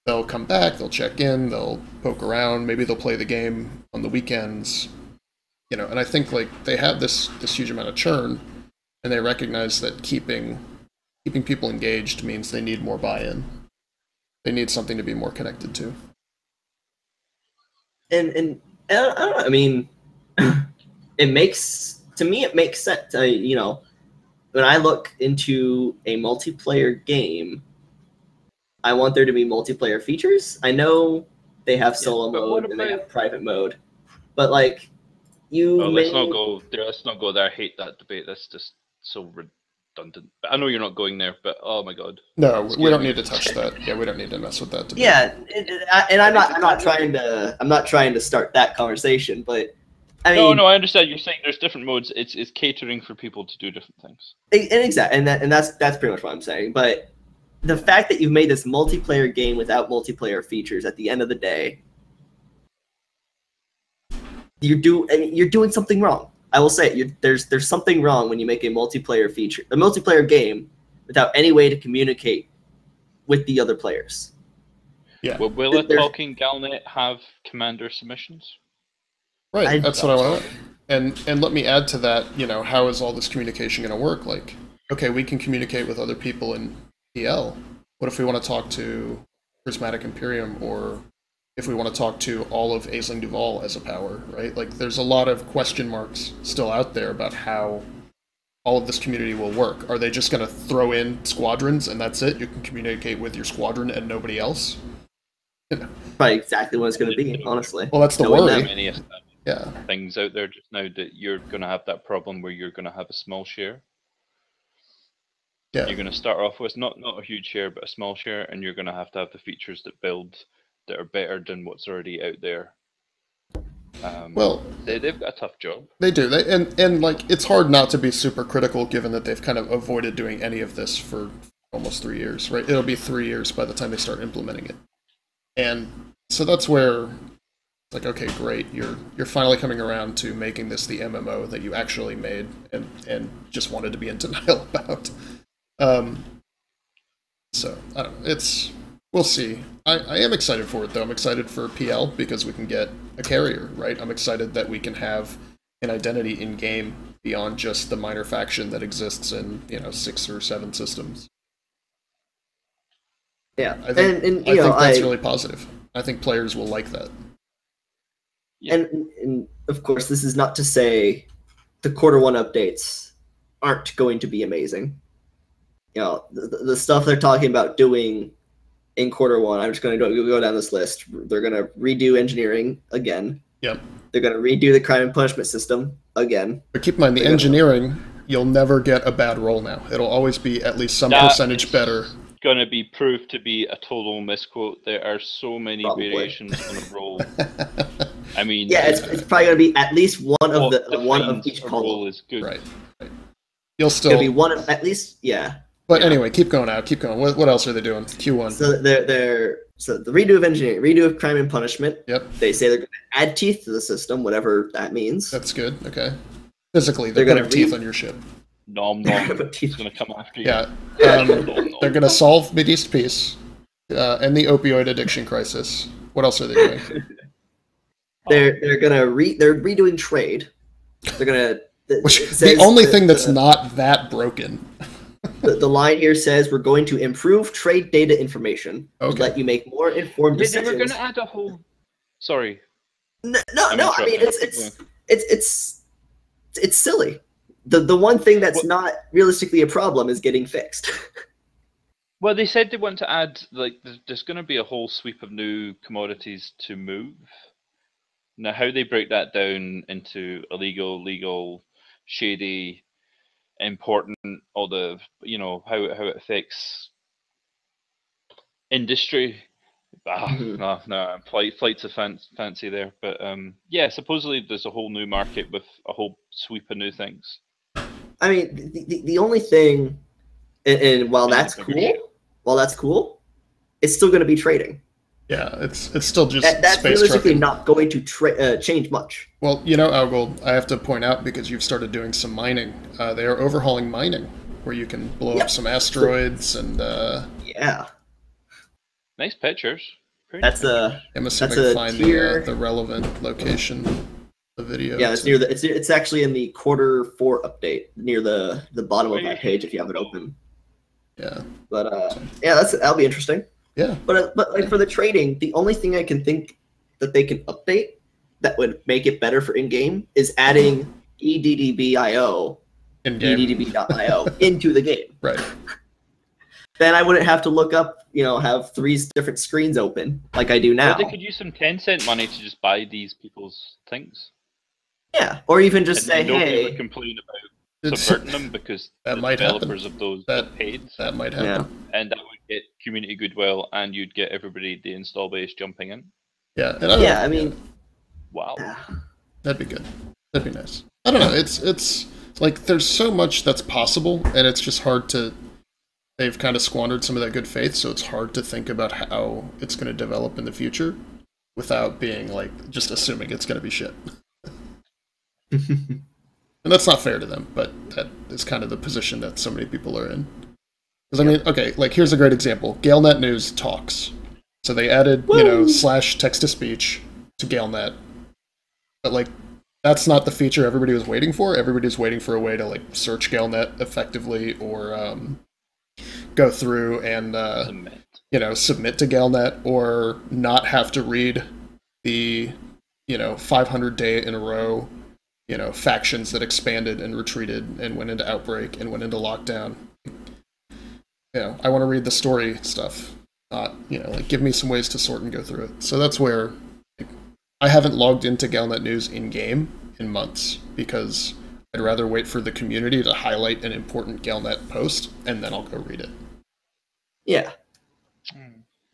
they'll come back, they'll check in, they'll poke around, maybe they'll play the game on the weekends, and I think like they have this huge amount of churn, and they recognize that keeping people engaged means they need more buy-in. They need something to be more connected to. And I don't know, I mean, it makes sense. When I look into a multiplayer game, I want there to be multiplayer features. I know they have solo mode and they have private mode, but like let's not go there. I hate that debate. That's just so redundant. But I know you're not going there, but oh my god. No, we don't need to touch that. Yeah, we don't need to mess with that debate. Yeah, and I'm not trying to start that conversation, but I mean, no, I understand. You're saying there's different modes. It's catering for people to do different things. And that's pretty much what I'm saying. But the fact that you've made this multiplayer game without multiplayer features, at the end of the day, you're doing something wrong. I will say there's something wrong when you make a multiplayer game without any way to communicate with the other players. Yeah. Will a talking Galnet have commander submissions? Right, that's what I want. And let me add to that, how is all this communication going to work? Like, okay, we can communicate with other people in PL. What if we want to talk to Prismatic Imperium, or if we want to talk to all of Aisling Duval as a power, right? Like, there's a lot of question marks still out there about how all of this community will work. Are they just going to throw in squadrons and that's it? You can communicate with your squadron and nobody else? Probably exactly what it's going to be, honestly. Well, that's the worry. Many things out there just now that you're going to have that problem where you're going to have a small share. Yeah. You're going to start off with not a huge share, but a small share, and you're going to have the features that build that are better than what's already out there. Well, they've got a tough job. They do. And like, it's hard not to be super critical given that they've kind of avoided doing any of this for almost 3 years, right? It'll be 3 years by the time they start implementing it. And so that's where it's like, okay, great, you're finally coming around to making this the MMO that you actually made and just wanted to be in denial about. So I don't know, we'll see. I am excited for it though. I'm excited for PL because we can get a carrier, right? I'm excited that we can have an identity in game beyond just the minor faction that exists in 6 or 7 systems. Yeah, I think that's really positive. I think players will like that. Yeah. And of course, this is not to say the quarter 1 updates aren't going to be amazing. The stuff they're talking about doing in quarter 1, I'm just going to go down this list. They're going to redo engineering again. Yep. They're going to redo the crime and punishment system again. But keep in mind, the engineering, you'll never get a bad roll now. It'll always be at least some percentage better. Going to be proved to be a total misquote. There are so many variations on a roll. I mean, yeah, it's probably going to be at least one of each column. Roll is good. Right. You'll still be one of at least, yeah. But anyway, keep going out. Keep going. What else are they doing? Q1. So the redo of engineering, redo of crime and punishment. Yep. They say they're going to add teeth to the system, whatever that means. That's good. Okay. Physically, they're going to have teeth on your ship. Nom nom. Teeth going to come after you. Yeah. They're going to solve Mideast Peace and the opioid addiction crisis. What else are they doing? they're redoing trade. They're gonna. The only thing that's not that broken. The line here says we're going to improve trade data information to let you make more informed decisions. They were going to add a whole. Sorry. No. I mean, it's silly. The one thing that's not realistically a problem is getting fixed. Well, they said they want to add, like, there's going to be a whole sweep of new commodities to move. Now, how they break that down into illegal, legal, shady, important, all the, how it affects industry. No, flights of fancy there. But yeah, supposedly there's a whole new market with a whole sweep of new things. I mean, the only thing, and while that's cool, it's still going to be trading. Yeah, it's still just that's space realistically trucking. not going to change much. Well, Algold, I have to point out, because you've started doing some mining, they are overhauling mining, where you can blow up some asteroids and... Yeah. Nice pictures. That's a find tier... the relevant location, the video. Yeah, it's it's actually in the Q4 update, near the bottom of that page if you have it open. Yeah. But yeah, that'll be interesting. Yeah. But like for the trading, the only thing I can think that they can update that would make it better for in-game is adding EDDBIO, EDDB.io into the game. Right. Then I wouldn't have to look up, have 3 different screens open like I do now. Well, they could use some Tencent money to just buy these people's things. Yeah, or even just say, nobody would complain about subverting them because the developers of those get paid. That might happen. Yeah. And that would get community goodwill, and you'd get everybody, the install base, jumping in. Yeah. I mean... Wow. That'd be good. That'd be nice. I don't know. It's like there's so much that's possible, and it's just hard to... They've kind of squandered some of that good faith, so it's hard to think about how it's going to develop in the future without being like just assuming it's going to be shit. And that's not fair to them, but that is kind of the position that so many people are in. Because I mean, okay, like here's a great example: GaleNet News talks. So they added, / text to speech to GaleNet, but like that's not the feature everybody was waiting for. Everybody was waiting for a way to like search GaleNet effectively, or go through and submit to GaleNet, or not have to read the 500 day in a row factions that expanded and retreated and went into outbreak and went into lockdown. I want to read the story stuff, not like give me some ways to sort and go through it. So that's where I haven't logged into GaleNet News in game in months, because I'd rather wait for the community to highlight an important GaleNet post and then I'll go read it. Yeah.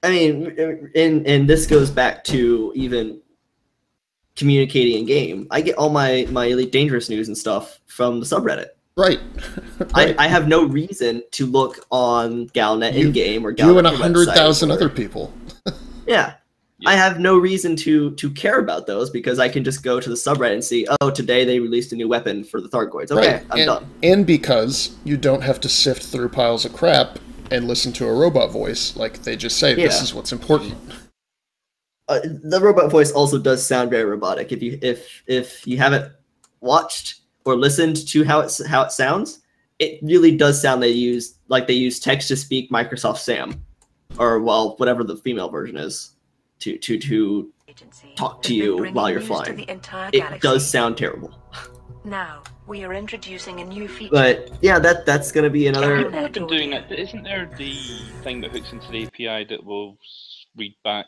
I mean, and this goes back to even communicating in game. I get all my Elite Dangerous news and stuff from the subreddit. Right. Right. I have no reason to look on GaleNet in game or GaleNet. You and 100,000 other people. Yeah. I have no reason to care about those, because I can just go to the subreddit and see, oh, today they released a new weapon for the Thargoids. Okay, right. I'm done. And because you don't have to sift through piles of crap and listen to a robot voice, like they just say, this is what's important. The robot voice also does sound very robotic. If you haven't watched or listened to how it sounds, it really does sound they use text to speak Microsoft Sam, or whatever the female version is, to talk to you while you're flying. It does sound terrible. Now we are introducing a new feature. But yeah, that's going to be another. People have been doing that. Isn't there the thing that hooks into the API that will read back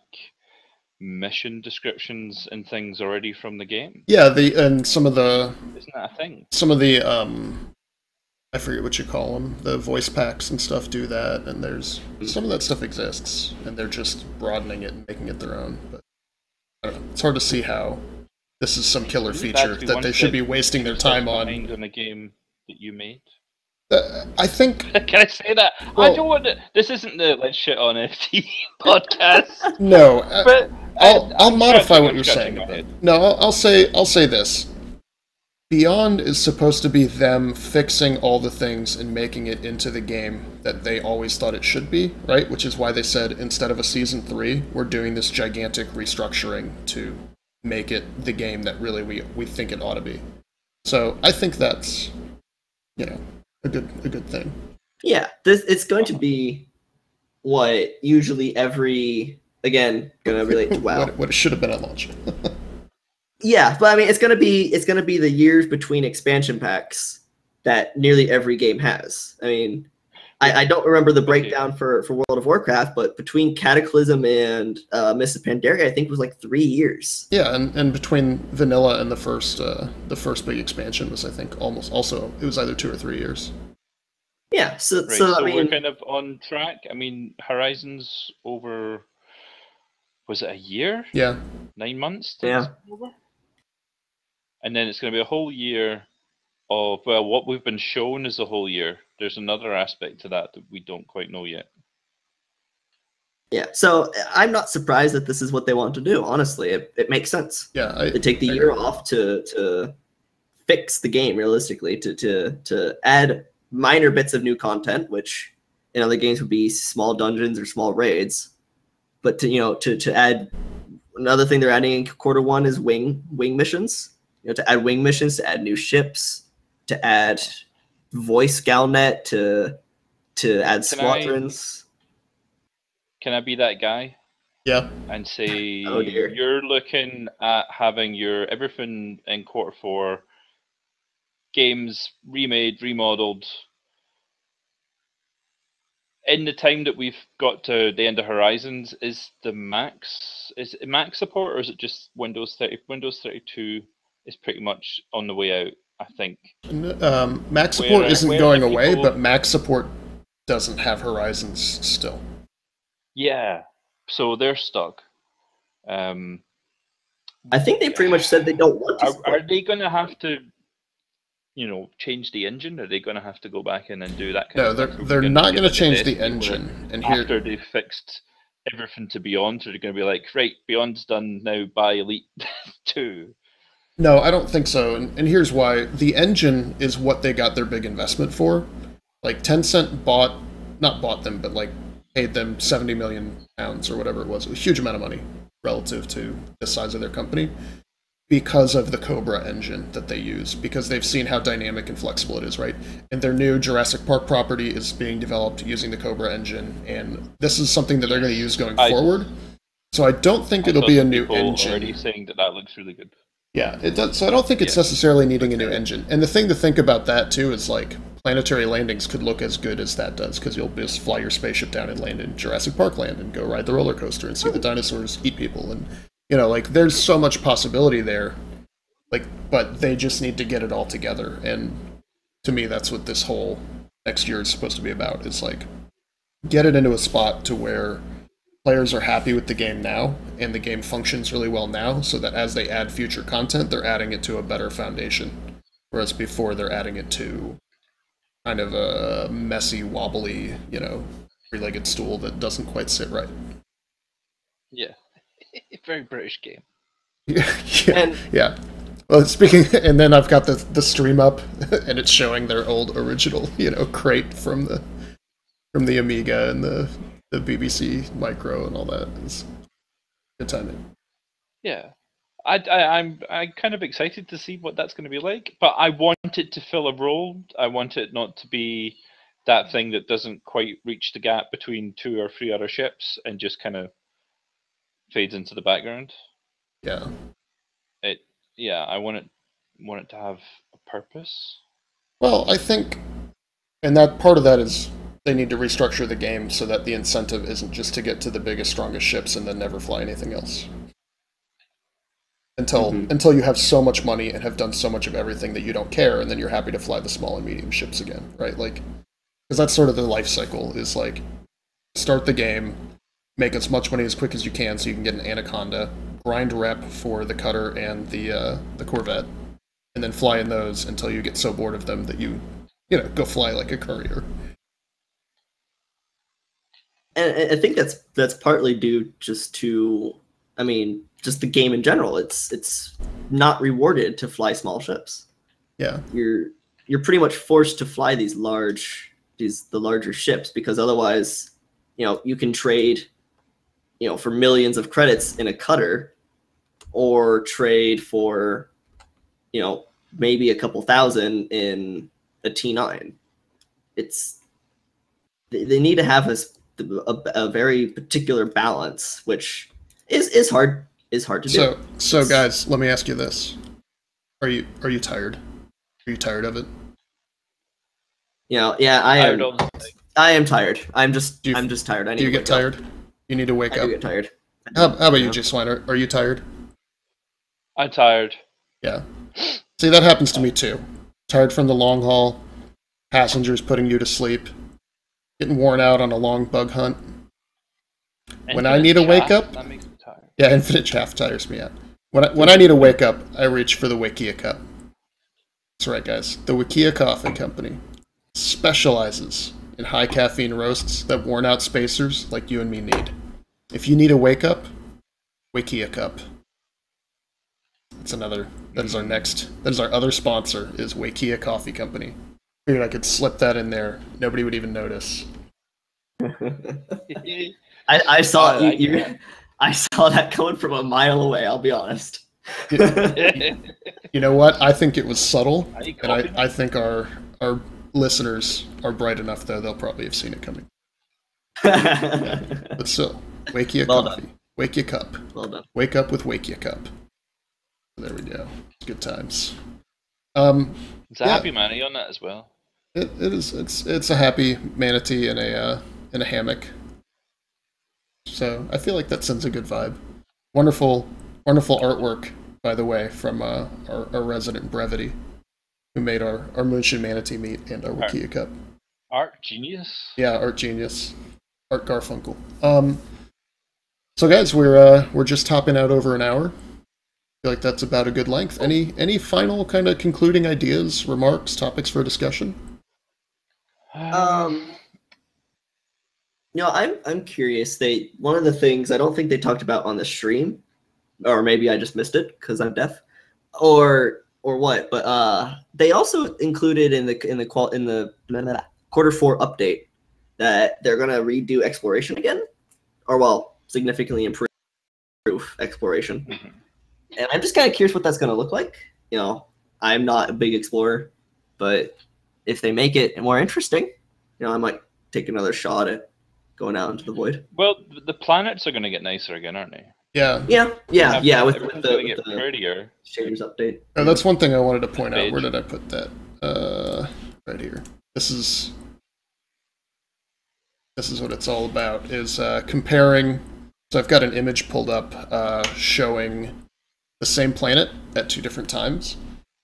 mission descriptions and things already from the game? Yeah, and some of the... Isn't that a thing? Some of the, I forget what you call them, the voice packs and stuff do that, and there's... Some of that stuff exists, and they're just broadening it and making it their own, but I don't know. It's hard to see how this is some killer feature that they should be wasting their time on. On a game that you made? I think... Can I say that? Well, I don't want to... This isn't the Let's Shit on FT podcast. No, but I'll modify what you're saying a bit. No, I'll say this. Beyond is supposed to be them fixing all the things and making it into the game that they always thought it should be, right? Which is why they said, instead of a Season 3, we're doing this gigantic restructuring to make it the game that really we think it ought to be. So I think that's, a good thing. Yeah, it's going to be what usually again, gonna relate to WoW. what it should have been at launch. Yeah, but I mean, it's gonna be the years between expansion packs that nearly every game has. I mean, I don't remember the breakdown for World of Warcraft, but between Cataclysm and Mists of Pandaria, I think it was like 3 years. Yeah, and between vanilla and the first big expansion was, I think, almost also, it was either 2 or 3 years. Yeah, so I mean, we're kind of on track. I mean, Horizon's over. Was it a year? Yeah. 9 months? Yeah. Over? And then it's going to be a whole year of, well, what we've been shown is a whole year. There's another aspect to that we don't quite know yet. Yeah, so I'm not surprised that this is what they want to do. Honestly, it makes sense. Yeah, to take the year off to fix the game realistically, to add minor bits of new content, which in other games would be small dungeons or small raids, but to add another thing they're adding in Q1 is wing missions. To add wing missions, to add new ships, to add voice Galnet, to add squadrons. Can I be that guy? Yeah. And say, Oh dear. You're looking at having your everything in Q4, games remade, remodeled. In the time that we've got to the end of Horizons, is it Mac support, or is it just Windows 30? Windows 32 is pretty much on the way out, I think. Mac support isn't going away, but Mac support doesn't have Horizons still. Yeah, so they're stuck. I think they pretty much said they don't want to. Are they going to have to, change the engine? Are they going to have to go back in and do that kind of stuff? No, they're not going to change the engine. And after they've fixed everything to Beyond, so they're going to be like, right, Beyond's done, now buy Elite 2. No, I don't think so. And here's why. The engine is what they got their big investment for. Like, Tencent not bought them, but like paid them £70 million or whatever it was. It was a huge amount of money relative to the size of their company because of the Cobra engine that they use, because they've seen how dynamic and flexible it is, right? And their new Jurassic Park property is being developed using the Cobra engine, and this is something that they're going to use going forward. So I don't think it'll be a new engine. Already saying that looks really good. Yeah, it does. So I don't think it's necessarily needing a new engine. And the thing to think about that too is like planetary landings could look as good as that does, because you'll just fly your spaceship down and land in Jurassic Park land and go ride the roller coaster and see the dinosaurs eat people, and like there's so much possibility there. Like, but they just need to get it all together, and to me, that's what this whole next year is supposed to be about. It's like get it into a spot to where players are happy with the game now, and the game functions really well now, so that as they add future content, they're adding it to a better foundation. Whereas before, they're adding it to kind of a messy, wobbly, three-legged stool that doesn't quite sit right. Yeah. Very British game. Yeah. Well, speaking, and then I've got the stream up, and it's showing their old original, crate from the Amiga and the BBC Micro and all that. It's good timing. Yeah, I'm kind of excited to see what that's going to be like, but I want it to fill a role. I want it not to be that thing that doesn't quite reach the gap between 2 or 3 other ships and just kind of fades into the background. Yeah. I want it to have a purpose. Well, I think, and that part of that is they need to restructure the game so that the incentive isn't just to get to the biggest, strongest ships and then never fly anything else. Until you have so much money and have done so much of everything that you don't care, and then you're happy to fly the small and medium ships again, right? Like, because that's sort of the life cycle, is like, start the game, make as much money as quick as you can so you can get an Anaconda, grind rep for the cutter and the Corvette, and then fly in those until you get so bored of them that you go fly like a courier. And I think that's partly due just to, just the game in general. It's not rewarded to fly small ships. Yeah, you're pretty much forced to fly the larger ships, because otherwise, you can trade, for millions of credits in a cutter, or trade for, maybe a couple thousand in a T9. They need to have a very particular balance, which is hard to do. So guys, let me ask you this: Are you tired? Are you tired of it? Yeah, I am tired. I'm just tired. Do you get tired? You need to wake up. I do get tired. How about you, J. Swiner? Are you tired? I'm tired. Yeah. See, that happens to me too. Tired from the long haul, passengers putting you to sleep, getting worn out on a long bug hunt. When I need to wake up, that makes me tired. Yeah, infinite chaff tires me out. When I need to wake up, I reach for the Wikia cup. That's right, guys. The Wikia Coffee Company specializes in high caffeine roasts that worn out spacers like you and me need. If you need a wake up, Wikia cup. That is our other sponsor, is Wikia Coffee Company. Figured I could slip that in there. Nobody would even notice. I saw I saw that coming from a mile away, I'll be honest. You know what? I think it was subtle, and I think our listeners are bright enough, though, they'll probably have seen it coming. But still, Wakia Coffee. Done. Wakia Cup. Well done. Wake up with Wakia Cup. There we go. Good times. It's a happy manny on that as well. It is. It's a happy manatee in a hammock. So I feel like that sends a good vibe. Wonderful artwork, by the way, from our resident Brevity, who made our Moonshine Manatee meat and our Wikia Cup. Art genius. Yeah, art genius. Art Garfunkel. So guys, we're just topping out over an hour. I feel like that's about a good length. Any final kind of concluding ideas, remarks, topics for discussion? I'm curious. One of the things I don't think they talked about on the stream, or maybe I just missed it because I'm deaf, or what. But they also included in the Q4 update that they're gonna redo exploration again, or significantly improve exploration. Mm-hmm. And I'm just kind of curious what that's gonna look like. I'm not a big explorer, but if they make it more interesting, I might take another shot at going out into the void. Well, the planets are going to get nicer again, aren't they? Yeah. With the prettier shaders update. Oh, that's one thing I wanted to point out. Where did I put that? Right here. This is what it's all about. Is comparing. So I've got an image pulled up showing the same planet at two different times.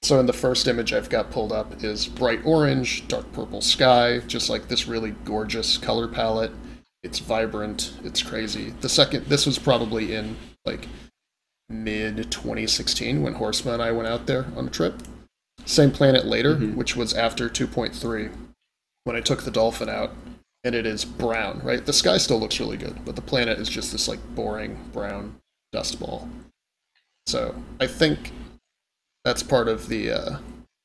So in the first image I've got pulled up is bright orange, dark purple sky, just like this really gorgeous color palette. It's vibrant, it's crazy. The second, this was probably in like mid 2016 when Horsma and I went out there on a trip. Same planet later, which was after 2.3, when I took the dolphin out, and it is brown, right? The sky still looks really good, but the planet is just this like boring brown dust ball. So I think that's part of the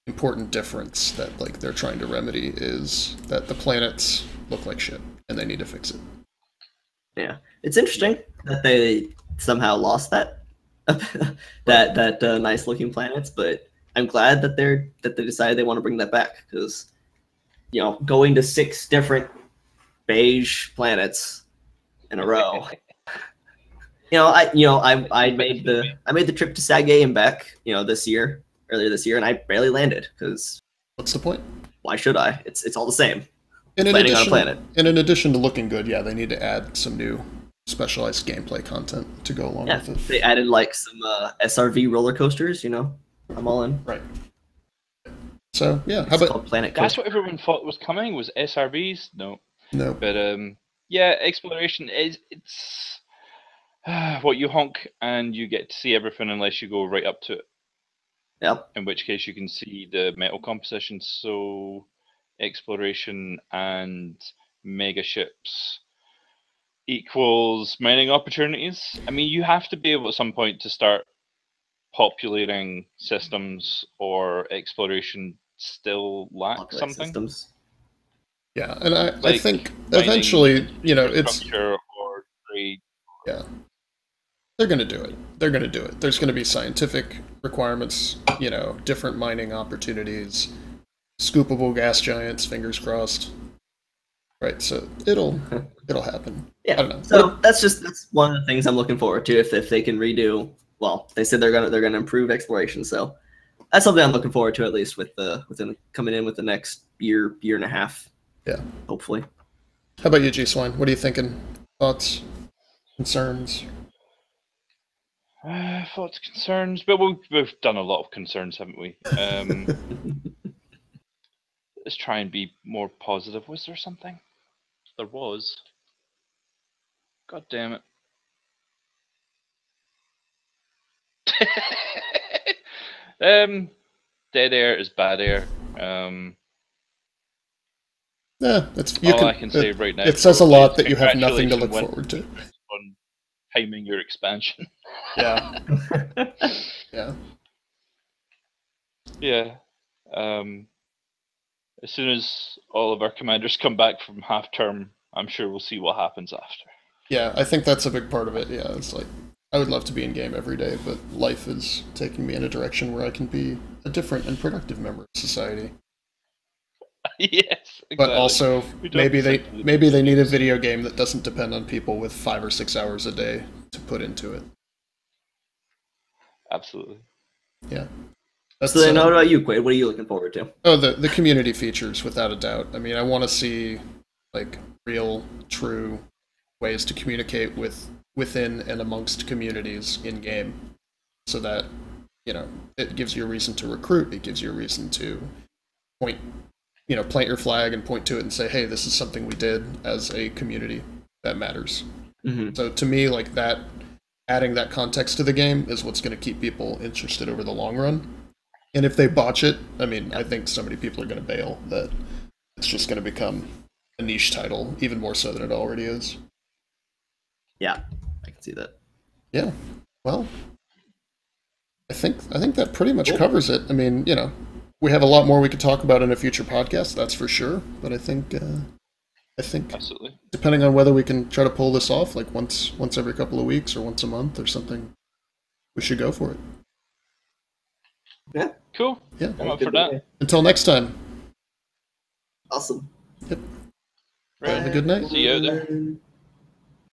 important difference that like they're trying to remedy, is that the planets look like shit and they need to fix it. Yeah, it's interesting that they somehow lost that that nice looking planets, but I'm glad that they decided they want to bring that back, because going to 6 different beige planets in a row. I made the trip to Sagae and back, earlier this year, and I barely landed because what's the point? Why should I? It's all the same. Landing on a planet. And in addition to looking good, yeah, they need to add some new specialized gameplay content to go along with it. They added like some SRV roller coasters. I'm all in. Right. So yeah, how about Planet Coaster? That's what everyone thought was coming, was SRVs. No. But exploration it's what you honk and you get to see everything unless you go right up to it. Yep. In which case you can see the metal composition. So exploration and mega ships equals mining opportunities. I mean, you have to be able at some point to start populating systems, or exploration still lacks something. Systems. Yeah, and I think eventually, it's or trade. Yeah. They're going to do it. They're going to do it. There's going to be scientific requirements, different mining opportunities, scoopable gas giants, fingers crossed. Right, so it'll happen. Yeah. I don't know. So that's one of the things I'm looking forward to if they can redo. Well, they said they're gonna improve exploration, so that's something I'm looking forward to, at least within coming in with the next year and a half. Yeah. Hopefully. How about you, G Swine? What are you thinking? Thoughts, concerns? Thoughts, concerns. But we've done a lot of concerns, haven't we? Let's try and be more positive. Was there something? There was. God damn it. Dead air is bad air. Yeah, I can say right now. It says a lot that you have nothing to look forward to. On timing your expansion. Yeah. Yeah. Yeah. As soon as all of our commanders come back from half term, I'm sure we'll see what happens after. Yeah, I think that's a big part of it. Yeah, it's like I would love to be in game every day, but life is taking me in a direction where I can be a different and productive member of society. Yes, exactly. But also, maybe they need a video game that doesn't depend on people with 5 or 6 hours a day to put into it. Absolutely. Yeah. So then, what about you, Quaid? What are you looking forward to? Oh, the community features, without a doubt. I mean, I want to see like real, true ways to communicate within and amongst communities in game, so that it gives you a reason to recruit. It gives you a reason to plant your flag and point to it and say, hey, this is something we did as a community that matters. Mm-hmm. So to me, like that, adding that context to the game is what's going to keep people interested over the long run. And if they botch it, I mean, I think so many people are going to bail that it's just going to become a niche title, even more so than it already is. Yeah, I can see that. Yeah. Well, I think that pretty much covers it. I mean, we have a lot more we could talk about in a future podcast, that's for sure. But I think absolutely, depending on whether we can try to pull this off, like once every couple of weeks or once a month or something, we should go for it. Yeah. Cool. Yeah. I'm up for that. Until next time. Awesome. Yep. Right. Have a good night. See you out there.